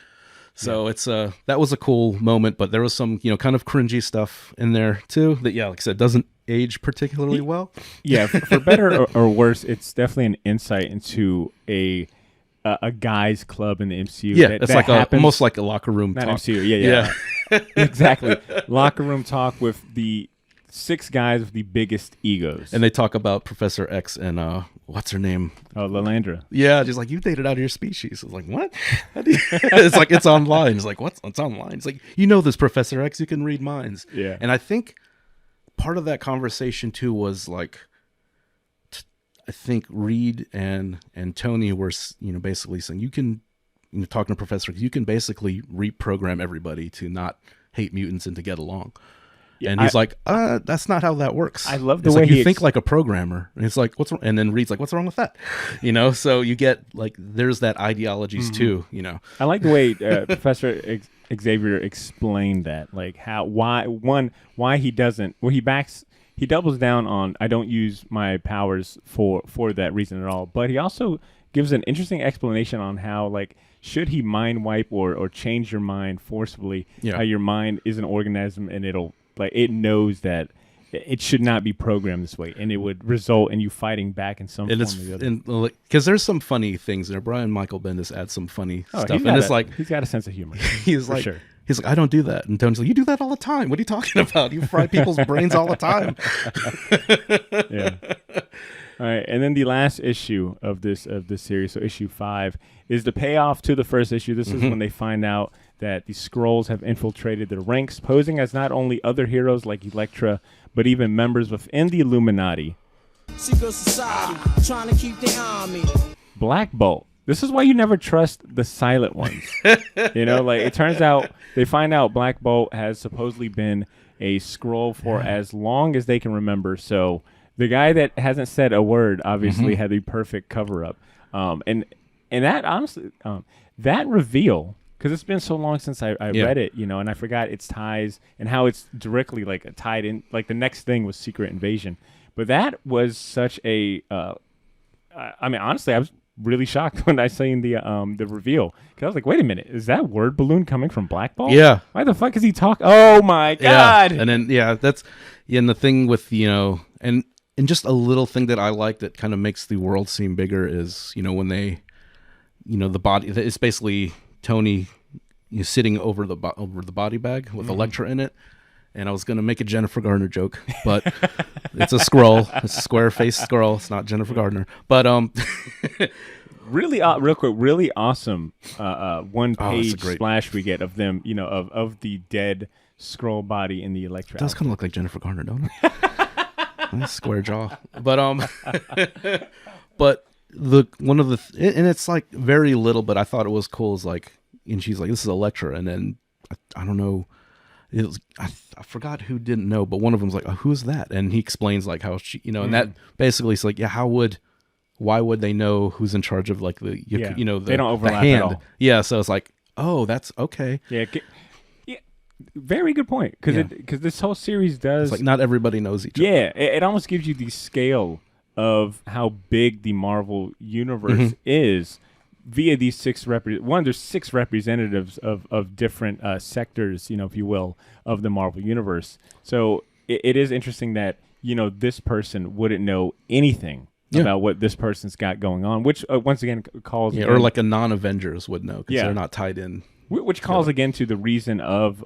So it's that was a cool moment, but there was some kind of cringy stuff in there too that like I said doesn't age particularly well. Yeah, for better or worse, it's definitely an insight into a guys club in the MCU. Yeah, it's like almost like a locker room not talk. MCU. Yeah. Exactly. Locker room talk with the 6 guys with the biggest egos. And they talk about Professor X and what's her name? Oh, Lalandra. Yeah, she's like, you dated out of your species. I was like, what? It's like, it's online. It's like, what's online? It's like, this Professor X, you can read minds. Yeah. And I think part of that conversation too was like, I think Reed and Tony were, basically saying you can, talking to Professor X, you can basically reprogram everybody to not hate mutants and to get along. Yeah, and he's like, that's not how that works. I love the it's way like you think like a programmer. And it's like, what's wrong? And then Reed's like, what's wrong with that? So you get like, there's that ideologies too, I like the way Professor Xavier explained that, like why he doesn't, he doubles down on, I don't use my powers for that reason at all. But he also gives an interesting explanation on how, like, should he mind wipe or change your mind forcibly, how your mind is an organism and it knows that it should not be programmed this way, and it would result in you fighting back in some form or the other. Because there's some funny things there. Brian Michael Bendis adds some funny stuff, and it's like he's got a sense of humor. He's like, sure. He's like, I don't do that, and Tony's like, you do that all the time. What are you talking about? You fry people's brains all the time. Yeah. All right, and then the last issue of this series, so issue 5, is the payoff to the first issue. This is when they find out that the Skrulls have infiltrated their ranks, posing as not only other heroes like Elektra, but even members within the Illuminati. Secret society, trying to keep their army. Black Bolt. This is why you never trust the silent ones. It turns out they find out Black Bolt has supposedly been a Skrull for as long as they can remember. So the guy that hasn't said a word obviously had the perfect cover up. And that honestly, that reveal, because it's been so long since I read it, and I forgot its ties and how it's directly like tied in. Like the next thing was Secret Invasion, but that was such a. Honestly, I was really shocked when I seen the reveal, because I was like, wait a minute, is that word balloon coming from Black Bolt? Yeah. Why the fuck is he talking? Oh my god! Yeah. And then that's and the thing with and just a little thing that I like that kind of makes the world seem bigger is when they, the body. It's basically Tony sitting over the body bag with Elektra in it. And I was going to make a Jennifer Garner joke, but it's a Skrull. It's a square-faced Skrull. It's not Jennifer Garner. But really, real quick, really awesome one-page splash we get of them, of the dead Skrull body in the Elektra. It does kind of look like Jennifer Garner, don't it? Nice square jaw. But but one of the and it's like very little, but I thought it was cool. Is like, and she's like, "This is Elektra," and then I don't know. It was, I forgot who didn't know, but one of them's like, oh, who's that? And he explains like how she, and that basically is like, yeah, why would they know who's in charge of like they don't overlap at all. Yeah, so it's like, oh, that's okay. Yeah, very good point, because this whole series does. It's like not everybody knows each other. Yeah, it almost gives you the scale of how big the Marvel universe is. Via these there's 6 representatives of different sectors, if you will, of the Marvel universe. So it is interesting that, this person wouldn't know anything about what this person's got going on, which once again calls... or like a non-Avengers would know, because they're not tied in Which calls again to the reason of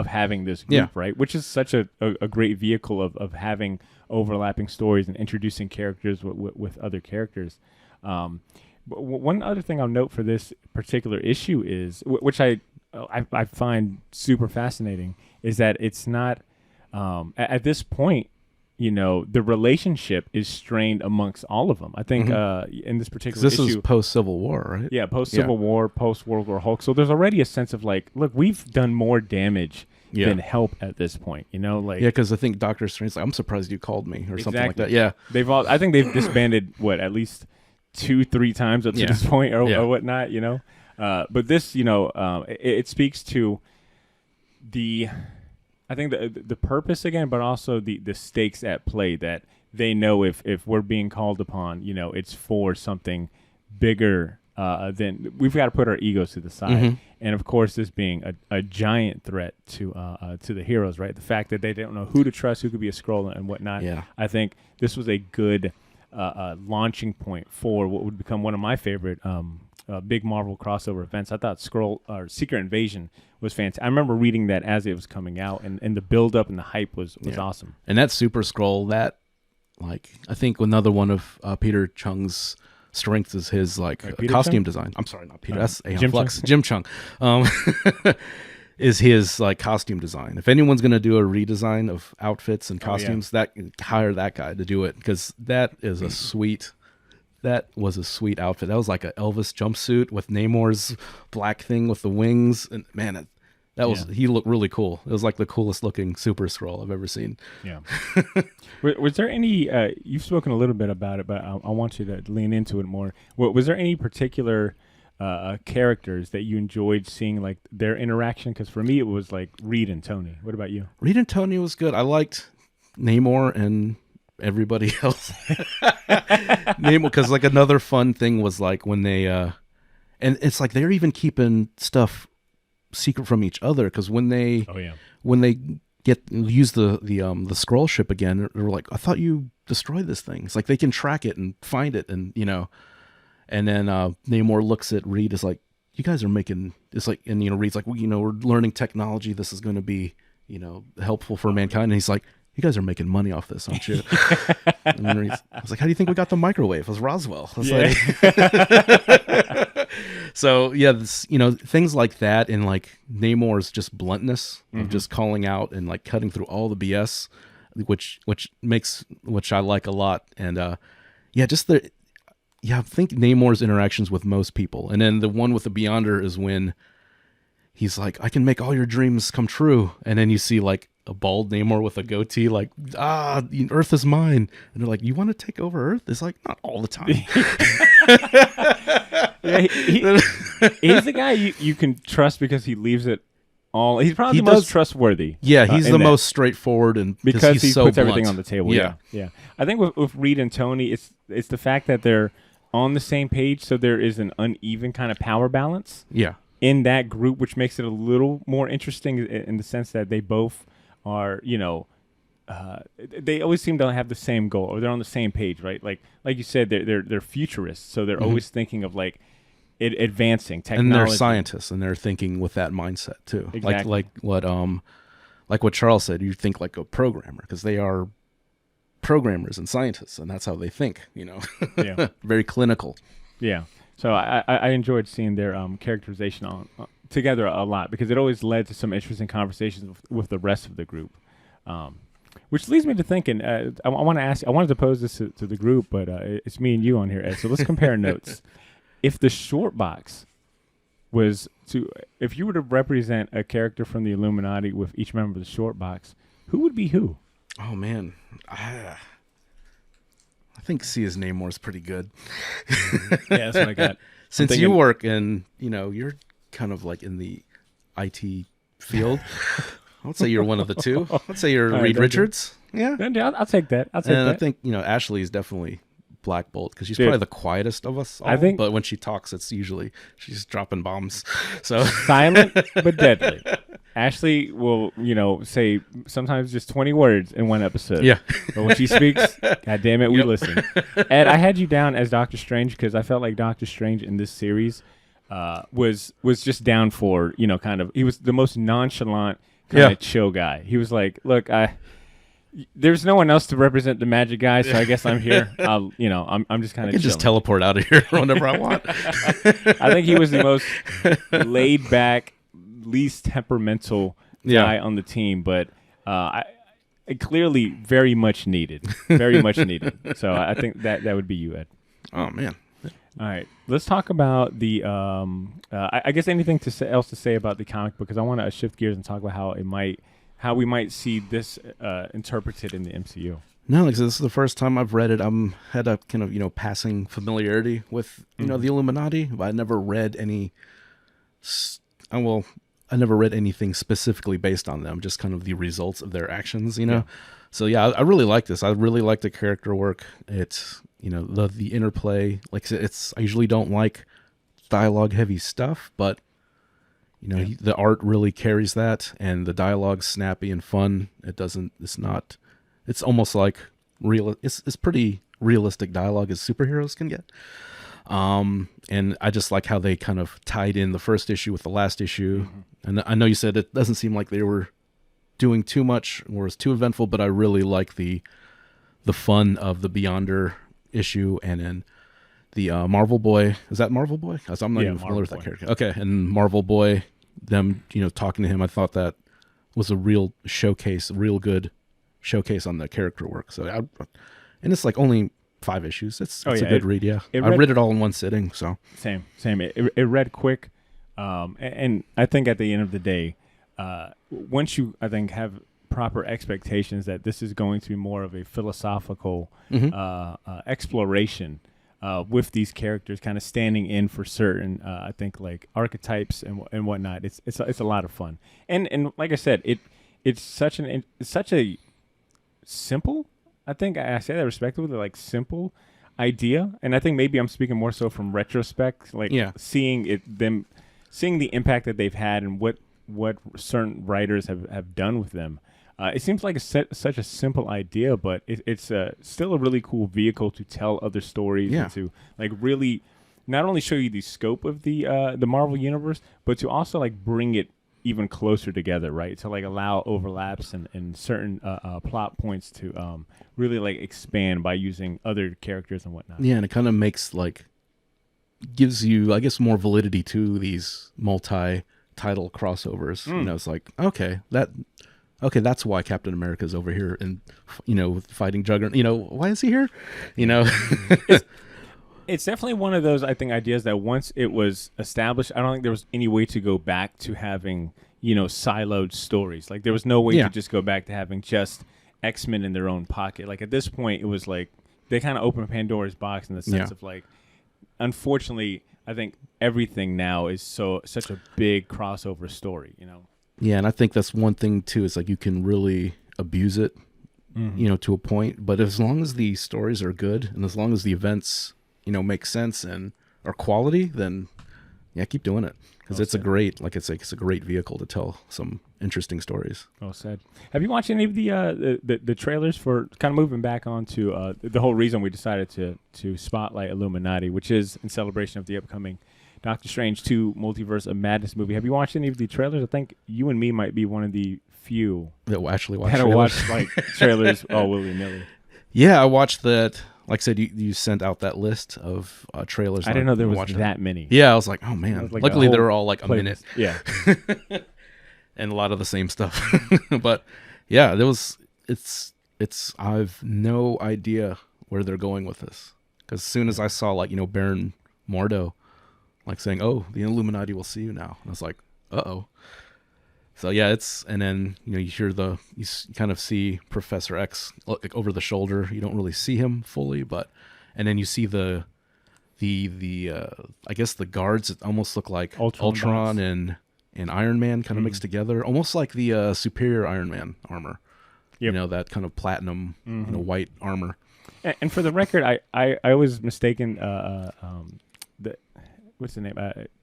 having this group, right? Which is such a great vehicle of having overlapping stories and introducing characters with other characters. But one other thing I'll note for this particular issue is, which I find super fascinating, is that it's not at this point, the relationship is strained amongst all of them. I think in this particular issue, this is post Civil War, right? Yeah, post Civil War, post World War Hulk. So there's already a sense of like, look, we've done more damage than help at this point. Because I think Doctor Strange's like, I'm surprised you called me or something like that. Yeah, I think they've disbanded at least 2-3 times up to this point or whatnot. But this, it speaks to I think the purpose again, but also the stakes at play, that they know if we're being called upon, it's for something bigger than, we've got to put our egos to the side. And of course, this being a giant threat to the heroes, right? The fact that they don't know who to trust, who could be a Skrull and whatnot. Yeah. I think this was a good launching point for what would become one of my favorite big Marvel crossover events. I thought Skrull or Secret Invasion was fantastic. I remember reading that as it was coming out, and the build up and the hype was awesome. And that Super Skrull, that I think another one of Peter Chung's strengths is his costume design. I'm sorry, not Peter. That's Aeon Flux. Jim Chung. Is his costume design. If anyone's going to do a redesign of outfits and costumes, hire that guy to do it, because that is a sweet. That was a sweet outfit. That was like an Elvis jumpsuit with Namor's black thing with the wings, and man, he looked really cool. It was like the coolest looking Super Skrull I've ever seen. Yeah. Was there any? You've spoken a little bit about it, but I want you to lean into it more. Was there any particular characters that you enjoyed seeing, like their interaction? Because for me, it was like Reed and Tony. What about you? Reed and Tony was good. I liked Namor and everybody else. Namor, because another fun thing was when they and it's like they're even keeping stuff secret from each other, because when they use the Skrull ship again, they're like, I thought you destroyed this thing. It's like they can track it and find it, and and then Namor looks at Reed as like, you guys are making, it's like, and Reed's like, well, we're learning technology, this is going to be helpful for mankind, and he's like, you guys are making money off this, aren't you? And then I was like, how do you think we got the microwave? It was Roswell. I was like, so things like that, and Namor's just bluntness of just calling out and cutting through all the BS, which I like a lot. And I think Namor's interactions with most people, and then the one with the Beyonder is when he's like, I can make all your dreams come true, and then you see a bald Namor with a goatee, Earth is mine. And they're like, you want to take over Earth? It's like, not all the time. He's the guy you can trust because he leaves it all. He's probably the most trustworthy. Yeah, he's the most straightforward, and because he so puts blunt. everything on the table. Yeah. I think with Reed and Tony, it's the fact that they're on the same page, so there is an uneven kind of power balance. Yeah. In that group, which makes it a little more interesting in the sense that they both are, they always seem to have the same goal, or they're on the same page, right? Like you said, they're futurists, so they're always thinking of advancing technology. And they're scientists, and they're thinking with that mindset too. Exactly. Like what Charles said, you think like a programmer, because they are programmers and scientists, and that's how they think. Yeah. Very clinical. Yeah. So I enjoyed seeing their characterization on together a lot, because it always led to some interesting conversations with the rest of the group, which leads me to thinking. I wanted to pose this to the group, but it's me and you on here, Ed. So let's compare notes. If the short box if you were to represent a character from the Illuminati with each member of the short box, who would be who? Oh man, I think C.S. Namor is pretty good. Yeah, that's what I got. Since you work in, you're kind of in the IT field. I would say you're one of the two. I'd say you're Reed Richards. Yeah, I'll take that. I think Ashley is definitely Black Bolt, because she's probably the quietest of us all, but when she talks, it's usually she's dropping bombs. So silent but deadly. Ashley will, say sometimes just 20 words in one episode. Yeah. But when she speaks, God damn it, we listen. Ed, I had you down as Doctor Strange because I felt like Doctor Strange in this series was just down for, kind of, he was the most nonchalant kind of chill guy. He was like, look, there's no one else to represent the magic guy, so I guess I'm here. I'm just kind of. I can just teleport out of here whenever I want. I think he was the most laid back, least temperamental guy on the team, but clearly very much needed. Very much needed. So I think that would be you, Ed. Oh man. All right, let's talk about the. I guess anything else to say about the comic, because I want to shift gears and talk about how we might see this interpreted in the MCU. No, like, so this is the first time I've read it. Had a kind of passing familiarity with the Illuminati, but I never read any. I never read anything specifically based on them. Just kind of the results of their actions, Yeah. So yeah, I really like this. I really like the character work. It's the interplay. Like I usually don't like dialogue heavy stuff, but the art really carries that, and the dialogue's snappy and fun. It's almost like real. It's pretty realistic dialogue as superheroes can get. And I just like how they kind of tied in the first issue with the last issue. And I know you said it doesn't seem like they were doing too much or was too eventful, but I really like the fun of the Beyonder issue, and then the Marvel Boy. Is that Marvel Boy? Because I'm not even familiar with that character. Okay, and Marvel Boy, them talking to him, I thought that was a real good showcase on the character work. So and it's like only 5 issues. It's a good read. Yeah, I read it all in one sitting. So same. It read quick, and I think at the end of the day, once you have proper expectations that this is going to be more of a philosophical exploration with these characters kind of standing in for certain I think like archetypes and whatnot. It's a lot of fun, and like I said, it's such a simple, I think I say that respectively, like simple idea, and I think maybe I'm speaking more so from retrospect, like seeing the impact that they've had and what certain writers have done with them. It seems like such a simple idea, but it's still a really cool vehicle to tell other stories and to like really not only show you the scope of the Marvel universe, but to also like bring it even closer together, right? To like allow overlaps and certain plot points to really like expand by using other characters and whatnot. Yeah, and it kind of gives you, I guess, more validity to these multi-title crossovers. It's like, okay, that's why Captain America's over here and fighting Juggernaut. Why is he here? It's definitely one of those, I think, ideas that once it was established, I don't think there was any way to go back to having, siloed stories. Like there was no way to just go back to having just X-Men in their own pocket. Like at this point, it was like they kind of opened Pandora's box in the sense of like, unfortunately, I think everything now is such a big crossover story, Yeah, and I think that's one thing too. Is like you can really abuse it, to a point. But as long as the stories are good and as long as the events, make sense and are quality, then keep doing it, because it's a great vehicle to tell some interesting stories. Well said. Have you watched any of the trailers for kind of moving back on to the whole reason we decided to spotlight Illuminati, which is in celebration of the upcoming Doctor Strange 2 Multiverse of Madness movie? Have you watched any of the trailers? I think you and me might be one of the few that will actually watch like trailers all willy-nilly. Yeah, I watched that. Like I said, you sent out that list of trailers. I didn't know there was that many. Yeah, I was like, oh man. Like luckily, they were all like a minute. Yeah. And a lot of the same stuff. But yeah, I've no idea where they're going with this. Because as soon as I saw Baron Mordo like saying, oh, the Illuminati will see you now. And I was like, uh-oh. So yeah, and then you kind of see Professor X like over the shoulder. You don't really see him fully, and then you see the I guess the guards. It almost look like Ultron and Iron Man kind of mixed together, almost like the Superior Iron Man armor. Yep. That kind of platinum, white armor. And for the record, I was mistaken. What's the name?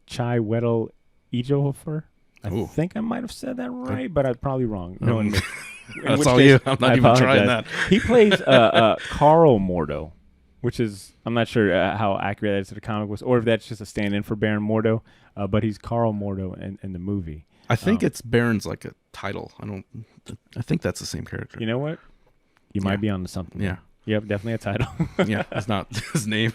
Chai Weddle Ejiofor. I think I might have said that right, but I'm probably wrong. No, that's all case, you. I'm not even trying that. He plays Carl Mordo, which is I'm not sure how accurate that is to the comic books, or if that's just a stand-in for Baron Mordo. But he's Carl Mordo in the movie. I think it's Baron's like a title. I think that's the same character. You know what? You might be onto something. Yeah. Yep, definitely a title. Yeah, it's not his name.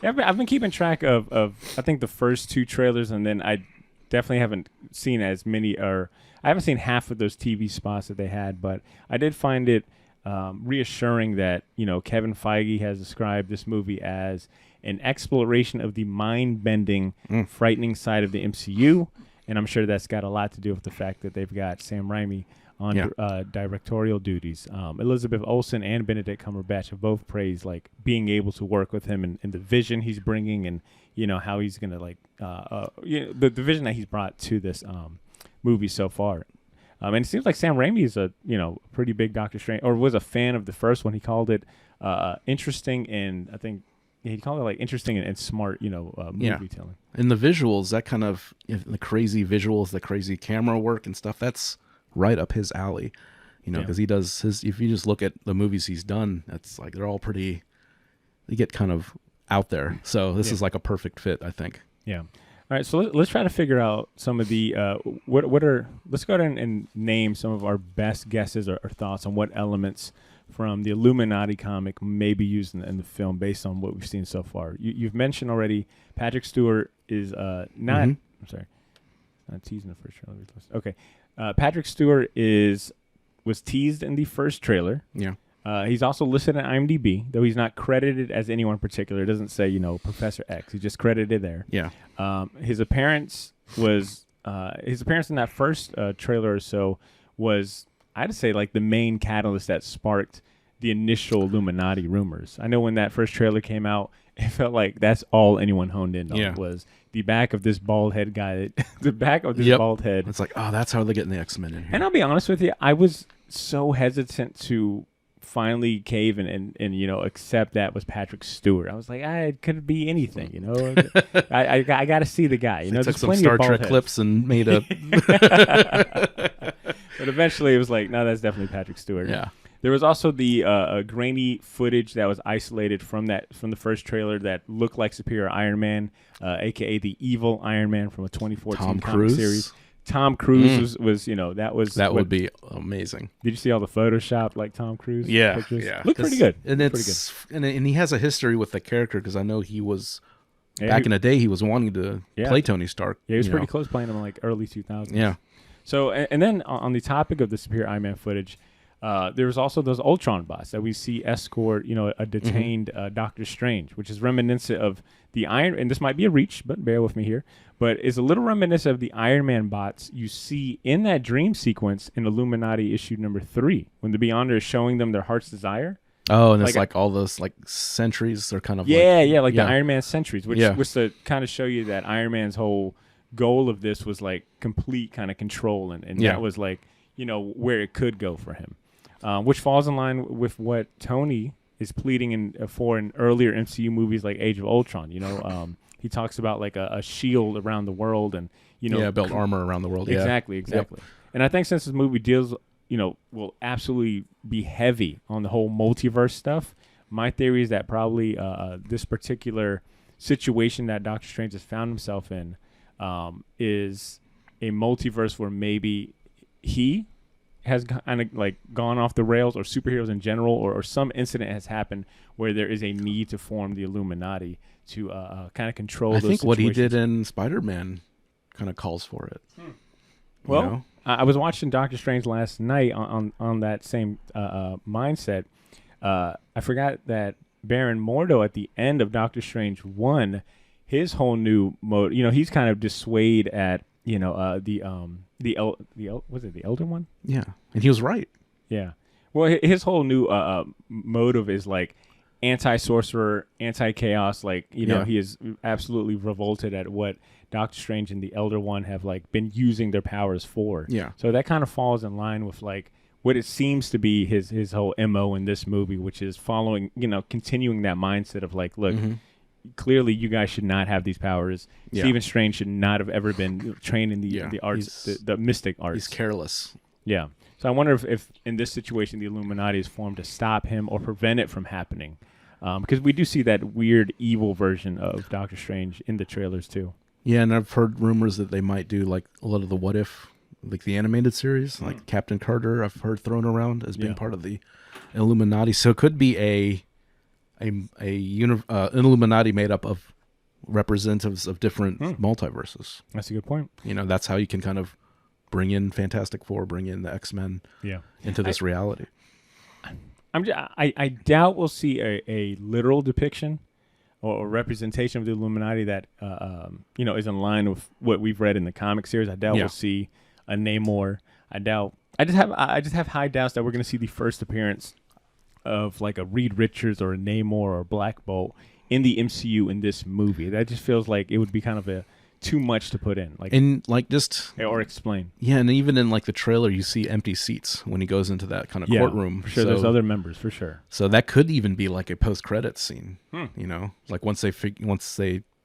Yeah, I've been keeping track of I think the first 2 trailers, and then I definitely haven't seen as many, or I haven't seen half of those TV spots that they had, but I did find it reassuring that, Kevin Feige has described this movie as an exploration of the mind-bending, frightening side of the MCU, and I'm sure that's got a lot to do with the fact that they've got Sam Raimi on directorial duties. Elizabeth Olsen and Benedict Cumberbatch have both praised being able to work with him and the vision he's bringing, and how he's gonna the vision that he's brought to this movie so far. And it seems like Sam Raimi is a pretty big Doctor Strange, or was a fan of the first one. He called it interesting, and I think he called it interesting and smart movie telling. And the visuals, that kind of the crazy visuals, the crazy camera work and stuff, that's right up his alley, because he does his. If you just look at the movies he's done, that's they're all pretty. They get kind of out there, so this is like a perfect fit, I think. Yeah. All right, so let's try to figure out some of the let's go ahead and name some of our best guesses or thoughts on what elements from the Illuminati comic may be used in the film based on what we've seen so far. You've mentioned already Patrick Stewart is not. I'm sorry, not teasing the first trailer. Okay. Patrick Stewart was teased in the first trailer. Yeah. He's also listed on IMDb, though he's not credited as anyone in particular. It doesn't say, Professor X. He's just credited there. Yeah. His appearance in that first trailer or so was, I'd say, the main catalyst that sparked the initial Illuminati rumors. I know when that first trailer came out, it felt like that's all anyone honed in on was the back of this bald head guy. The back of this bald head. It's that's how they're getting the X-Men in here. And I'll be honest with you, I was so hesitant to finally cave and accept that was Patrick Stewart. I was like, it could be anything, I got to see the guy. They took some Star Trek clips and made a. But eventually, it was like, no, that's definitely Patrick Stewart. Yeah. There was also the grainy footage that was isolated from the first trailer that looked like Superior Iron Man, aka the evil Iron Man from a 2014 comic series. Tom Cruise that would be amazing. Did you see all the Photoshop Tom Cruise? Yeah, pictures? yeah. Looked pretty good. And and he has a history with the character because I know he was back in the day he was wanting to play Tony Stark. Yeah, he was pretty close playing him in early 2000s. Yeah. So and then on the topic of the Superior Iron Man footage, there was also those Ultron bots that we see escort a detained Doctor Strange, which is reminiscent of the Iron, and this might be a reach, but bear with me here, but is a little reminiscent of the Iron Man bots you see in that dream sequence in Illuminati issue number 3, when the Beyonder is showing them their heart's desire. Oh, and it's all those sentries are kind of the Iron Man sentries, which to kind of show you that Iron Man's whole goal of this was complete kind of control, and that was where it could go for him, which falls in line with what Tony is pleading for in earlier MCU movies like Age of Ultron. He talks about a shield around the world and build armor around the world. Exactly. Yep. And I think since this movie deals will absolutely be heavy on the whole multiverse stuff, my theory is that probably this particular situation that Doctor Strange has found himself in is a multiverse where maybe he has kind of gone off the rails, or superheroes in general, or some incident has happened where there is a need to form the Illuminati to kind of control those situations. What he did in Spider-Man kind of calls for it. Well, I was watching Doctor Strange last night on that same mindset. I forgot that Baron Mordo at the end of Doctor Strange 1, his whole new mode, he's kind of dissuade at the Elder One? Yeah, and he was right. Yeah. Well, his whole new motive is anti-sorcerer, anti-chaos. He is absolutely revolted at what Doctor Strange and the Elder One have been using their powers for. Yeah. So that kind of falls in line with what it seems to be his whole MO in this movie, which is following, continuing that mindset of look. Clearly, you guys should not have these powers. Yeah. Stephen Strange should not have ever been trained in the arts, the mystic arts. He's careless. Yeah. So I wonder if in this situation the Illuminati is formed to stop him or prevent it from happening. Because we do see that weird evil version of Doctor Strange in the trailers too. Yeah, and I've heard rumors that they might do like a lot of the What If, like the animated series, like Captain Carter. I've heard thrown around as being part of the Illuminati. So it could be an Illuminati made up of representatives of different multiverses. That's a good point. You know, that's how you can kind of bring in Fantastic Four, bring in the X-Men into this reality. I doubt we'll see a literal depiction or representation of the Illuminati that is in line with what we've read in the comic series. I doubt we'll see a Namor. I just have high doubts that we're going to see the first appearance of like a Reed Richards or a Namor or Black Bolt in the MCU in this movie. That just feels like it would be kind of too much to put in, or explain. Yeah, and even in like the trailer, you see empty seats when he goes into that kind of courtroom. For sure, there's other members for sure. So that could even be like a post-credits scene. You know, like once they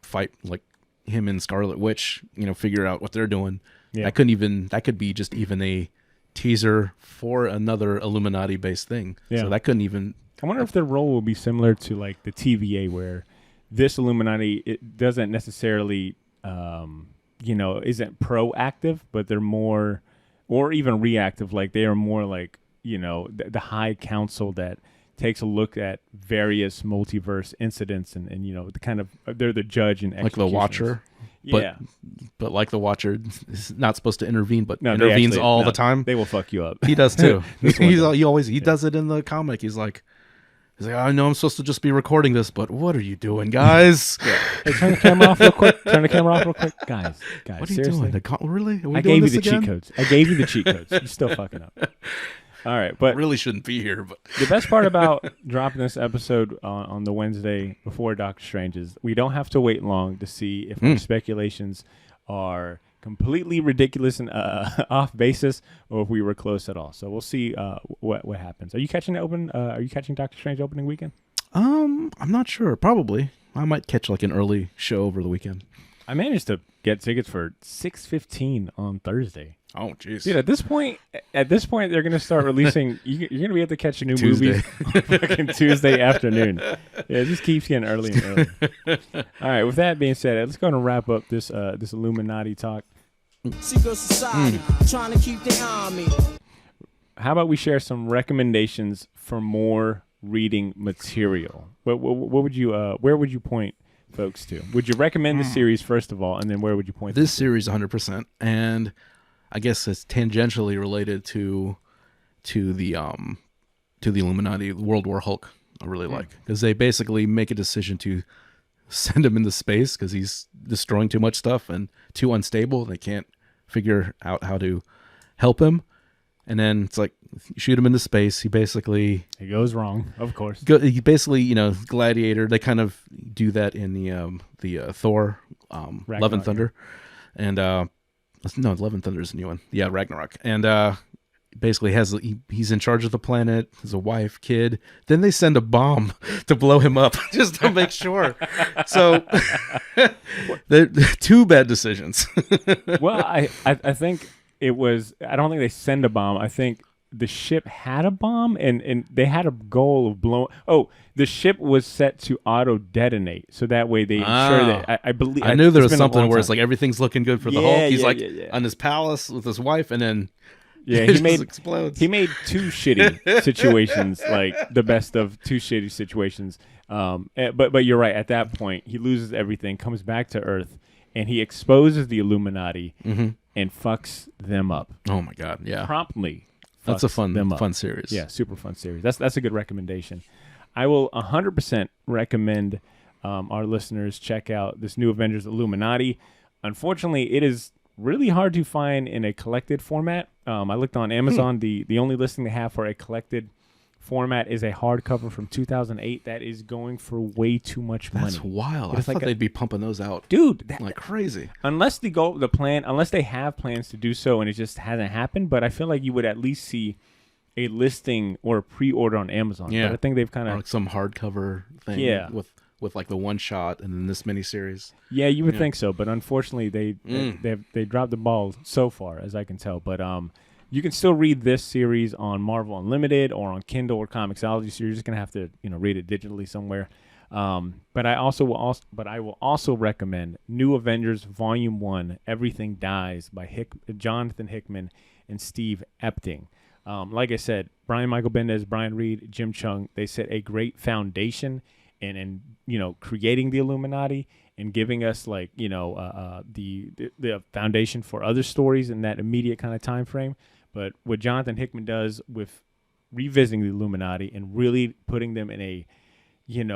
fight like him and Scarlet Witch, you know, figure out what they're doing. Yeah. That could be just even a teaser for another Illuminati-based thing. Yeah. So that couldn't even. I wonder if their role will be similar to like the TVA, where this Illuminati it doesn't necessarily. Isn't proactive, but they're more, or even reactive. Like they are more like, the High Council that takes a look at various multiverse incidents and the kind of, they're the judge and like the Watcher. Yeah. But like the Watcher is not supposed to intervene, but intervenes all the time. They will fuck you up. He does too. He does it in the comic. He's like, I know I'm supposed to just be recording this, but what are you doing, guys? Hey, turn the camera off real quick. Guys. What are you doing? Really? I gave you the cheat codes. You're still fucking up. All right, but really shouldn't be here. But the best part about dropping this episode on the Wednesday before Doctor Strange is we don't have to wait long to see if our speculations are completely ridiculous and off basis, or if we were close at all. So we'll see what happens. Are you catching Doctor Strange opening weekend? I'm not sure. Probably. I might catch like an early show over the weekend. I managed to get tickets for 6:15 on Thursday. Oh, jeez. Dude, at this point, they're going to start releasing. You're going to be able to catch a new movie fucking Tuesday afternoon. Yeah, it just keeps getting early and early. All right, with that being said, let's go and wrap up this Illuminati talk. Secret society, trying to keep the army. How about we share some recommendations for more reading material? What would you where would you point folks to? Would you recommend the series first of all, and then where would you point? This series 100%, and I guess it's tangentially related to the Illuminati World War Hulk. I really like, because they basically make a decision to send him into space because he's destroying too much stuff and too unstable. They can't figure out how to help him, and then it's like shoot him into space. He goes wrong, of course. He basically, Gladiator. They kind of do that in the Thor, Love and Thunder, and no, Love and Thunder is a new one. Yeah, Ragnarok, and basically he's in charge of the planet. Has a wife, kid. Then they send a bomb to blow him up just to make sure. So they're two bad decisions. Well, I think it was. I don't think they send a bomb. I think the ship had a bomb, and they had a goal of blowing. Oh, the ship was set to auto detonate, so that way they ensure that. I believe. I knew there was something where it's like everything's looking good for the Hulk. He's on his palace with his wife, and then it explodes. He made two shitty situations, like the best of two shitty situations. But you're right. At that point, he loses everything, comes back to Earth, and he exposes the Illuminati and fucks them up. Oh my god! Yeah, promptly. That's a fun series. Yeah, super fun series. That's a good recommendation. I will 100% recommend our listeners check out this new Avengers Illuminati. Unfortunately, it is really hard to find in a collected format. I looked on Amazon. The only listing they have for a collected format is a hardcover from 2008 that is going for way too much money. That's wild. I thought they'd be pumping those out, dude, like crazy. Unless they have plans to do so, and it just hasn't happened. But I feel like you would at least see a listing or a pre-order on Amazon. Yeah, but I think they've kind of like some hardcover thing. Yeah, with like the one shot and then this miniseries. Yeah, you would think so, but unfortunately they dropped the ball so far, as I can tell. But You can still read this series on Marvel Unlimited or on Kindle or Comixology, so you're just gonna have to read it digitally somewhere. But I will also recommend New Avengers Volume 1, Everything Dies by Jonathan Hickman and Steve Epting. Like I said, Brian Michael Bendez, Brian Reed, Jim Chung, they set a great foundation in creating the Illuminati and giving us the foundation for other stories in that immediate kind of time frame. But what Jonathan Hickman does with revisiting the Illuminati and really putting them in a in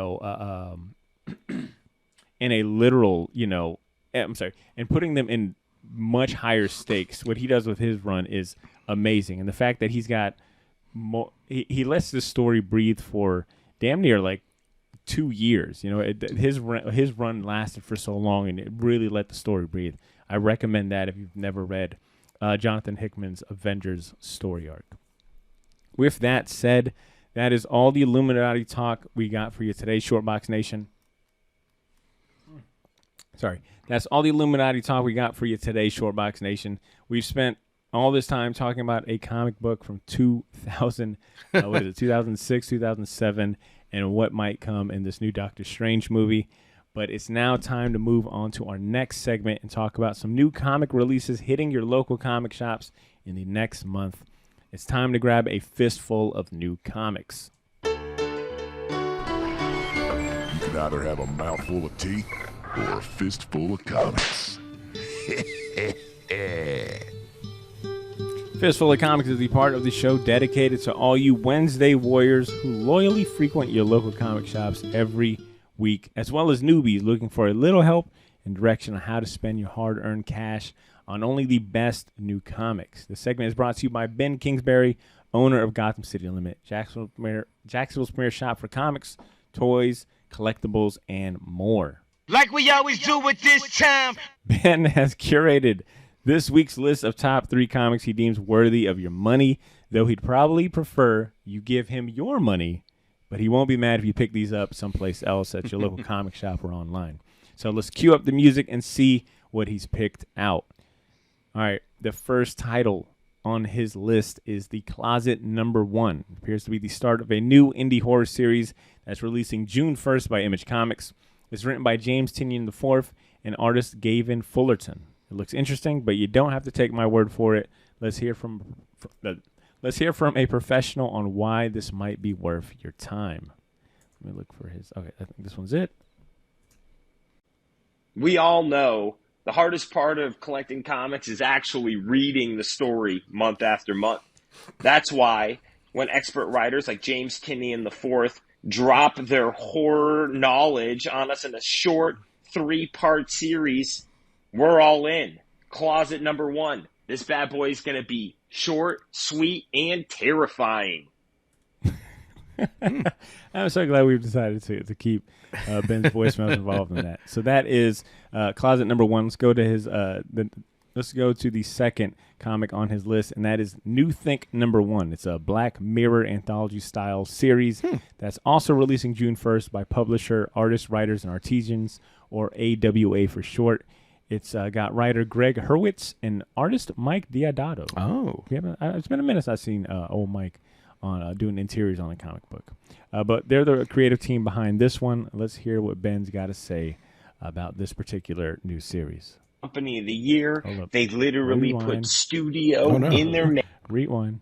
a literal, and putting them in much higher stakes. What he does with his run is amazing, and the fact that he's got he lets this story breathe for damn near like 2 years. His run lasted for so long, and it really let the story breathe. I recommend that if you've never read Jonathan Hickman's Avengers story arc. With that said, that is all the Illuminati talk we got for you today, Shortbox Nation. Sorry. That's all the Illuminati talk we got for you today, Shortbox Nation. We've spent all this time talking about a comic book from 2006, 2007, and what might come in this new Doctor Strange movie. But it's now time to move on to our next segment and talk about some new comic releases hitting your local comic shops in the next month. It's time to grab a fistful of new comics. You can either have a mouthful of teeth or a fistful of comics. Fistful of Comics is the part of the show dedicated to all you Wednesday warriors who loyally frequent your local comic shops every week, as well as newbies looking for a little help and direction on how to spend your hard-earned cash on only the best new comics. The segment is brought to you by Ben Kingsbury, owner of Gotham City Limit, Jacksonville's premier shop for comics, toys, collectibles, and more. Like we always do at this time. Ben has curated this week's list of top 3 comics he deems worthy of your money, though he'd probably prefer you give him your money, but he won't be mad if you pick these up someplace else at your local comic shop or online. So let's cue up the music and see what he's picked out. All right, the first title on his list is The Closet Number 1. It appears to be the start of a new indie horror series that's releasing June 1st by Image Comics. It's written by James Tynion IV and artist Gavin Fullerton. It looks interesting, but you don't have to take my word for it. Let's hear from a professional on why this might be worth your time. Let me look for his. Okay, I think this one's it. We all know the hardest part of collecting comics is actually reading the story month after month. That's why when expert writers like James Tynion IV drop their horror knowledge on us in a short 3-part series, we're all in. Closet Number 1. This bad boy is going to be short, sweet, and terrifying. I'm so glad we've decided to keep Ben's voicemails involved in that. So that is Closet Number 1. Let's go to his. Let's go to the second comic on his list, and that is New Think Number 1. It's a Black Mirror anthology-style series that's also releasing June 1st by publisher Artists, Writers, and Artisans, or AWA for short. It's got writer Greg Hurwitz and artist Mike Diodato. Oh. It's been a minute since I've seen old Mike on doing interiors on a comic book. But they're the creative team behind this one. Let's hear what Ben's got to say about this particular new series. Company of the year. They literally put studio in their name. Rewind.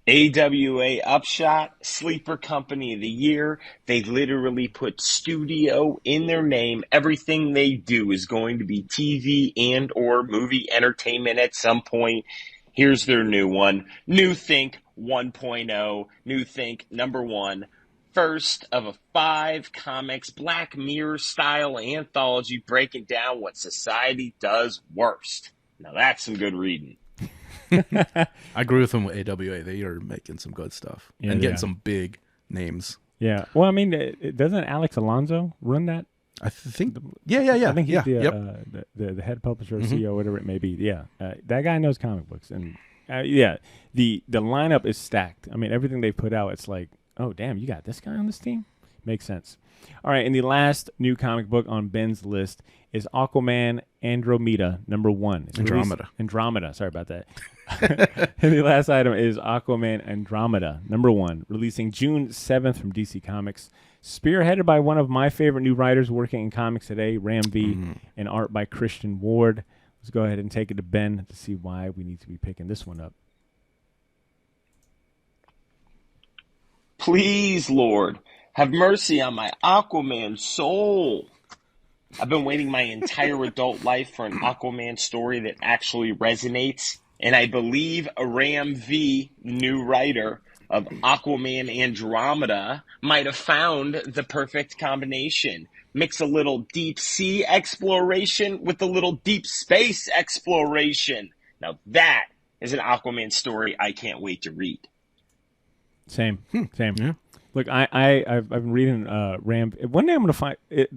AWA Upshot, Sleeper Company of the Year. They literally put studio in their name. Everything they do is going to be TV and or movie entertainment at some point. Here's their new one. New Think 1.0. New Think Number 1. First of a 5 comics Black Mirror style anthology breaking down what society does worst. Now that's some good reading. I agree with them with AWA. They are making some good stuff and getting some big names. Yeah. Well, I mean, doesn't Alex Alonso run that? I think. Yeah. I think he's the head publisher, or CEO, whatever it may be. Yeah. That guy knows comic books, and the lineup is stacked. I mean, everything they put out, it's like, oh damn, you got this guy on this team. Makes sense. All right, and the last new comic book on Ben's list is Aquaman Andromeda, #1. It's Andromeda, sorry about that. And the last item is Aquaman Andromeda, #1, releasing June 7th from DC Comics. Spearheaded by one of my favorite new writers working in comics today, Ram V, and art by Christian Ward. Let's go ahead and take it to Ben to see why we need to be picking this one up. Please, Lord, have mercy on my Aquaman soul. I've been waiting my entire adult life for an Aquaman story that actually resonates, and I believe Ram V, the new writer of Aquaman Andromeda, might have found the perfect combination. Mix a little deep sea exploration with a little deep space exploration. Now that is an Aquaman story I can't wait to read. Same. Yeah. Look, I've been reading Ram. One day I'm gonna find it.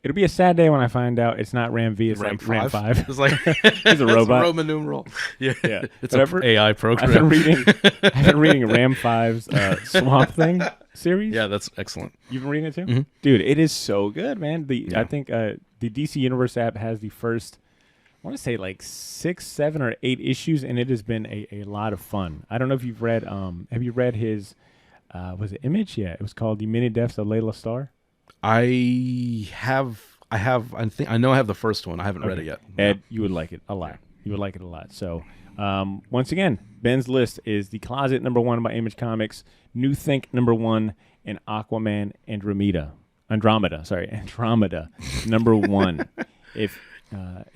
It'll be a sad day when I find out it's not Ram V. It's Ram like Ram 5. It's like He's a robot. Roman numeral. Yeah. It's Whatever. an AI program. I've been reading Ram 5's Swamp Thing series. Yeah, that's excellent. You've been reading it too, Mhm. dude. It is so good, man. Yeah. I think the DC Universe app has the first, I want to say like 6, 7, or 8 issues, and it has been a lot of fun. I don't know if you've read. Have you read his? Was it Image? Yeah, it was called The Many Deaths of Layla Starr. I think I know I have the first one. I haven't read it yet. Ed, you would like it a lot. You would like it a lot. So, once again, Ben's list is The Closet #1 by Image Comics, New Think #1, and Aquaman Andromeda, #1. If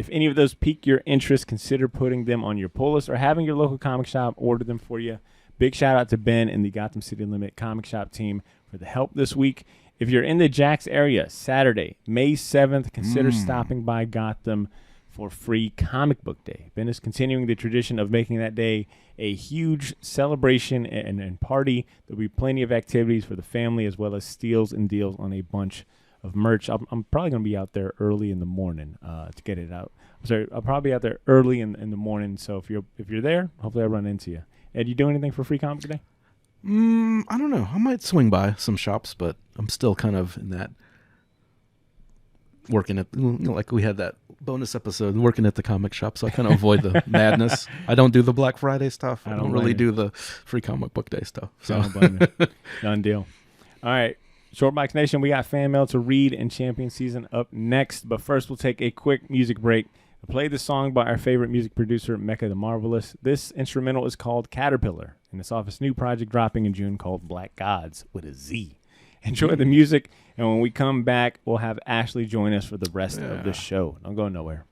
any of those pique your interest, consider putting them on your pull list or having your local comic shop order them for you. Big shout out to Ben and the Gotham City Limit comic shop team for the help this week. If you're in the Jax area, Saturday, May 7th, consider stopping by Gotham for Free Comic Book Day. Ben is continuing the tradition of making that day a huge celebration and party. There'll be plenty of activities for the family as well as steals and deals on a bunch of merch. I'm probably going to be out there early in the morning to get it out. I'll probably be out there early in the morning. So if you're there, hopefully I run into you. Ed, you do anything for Free Comic Day? I don't know. I might swing by some shops, but I'm still kind of in that working at, like we had that bonus episode, working at the comic shop, so I kind of avoid the madness. I don't do the Black Friday stuff. I don't really do the Free Comic Book Day stuff. So Done deal. All right. Short Box Nation, we got fan mail to read and Champion Season up next. But first, we'll take a quick music break. I played the song by our favorite music producer, Mecca the Marvelous. This instrumental is called Caterpillar, and it's off his new project dropping in June called Black Gods with a Z. Enjoy the music, and when we come back, we'll have Ashley join us for the rest of the show. Don't go nowhere.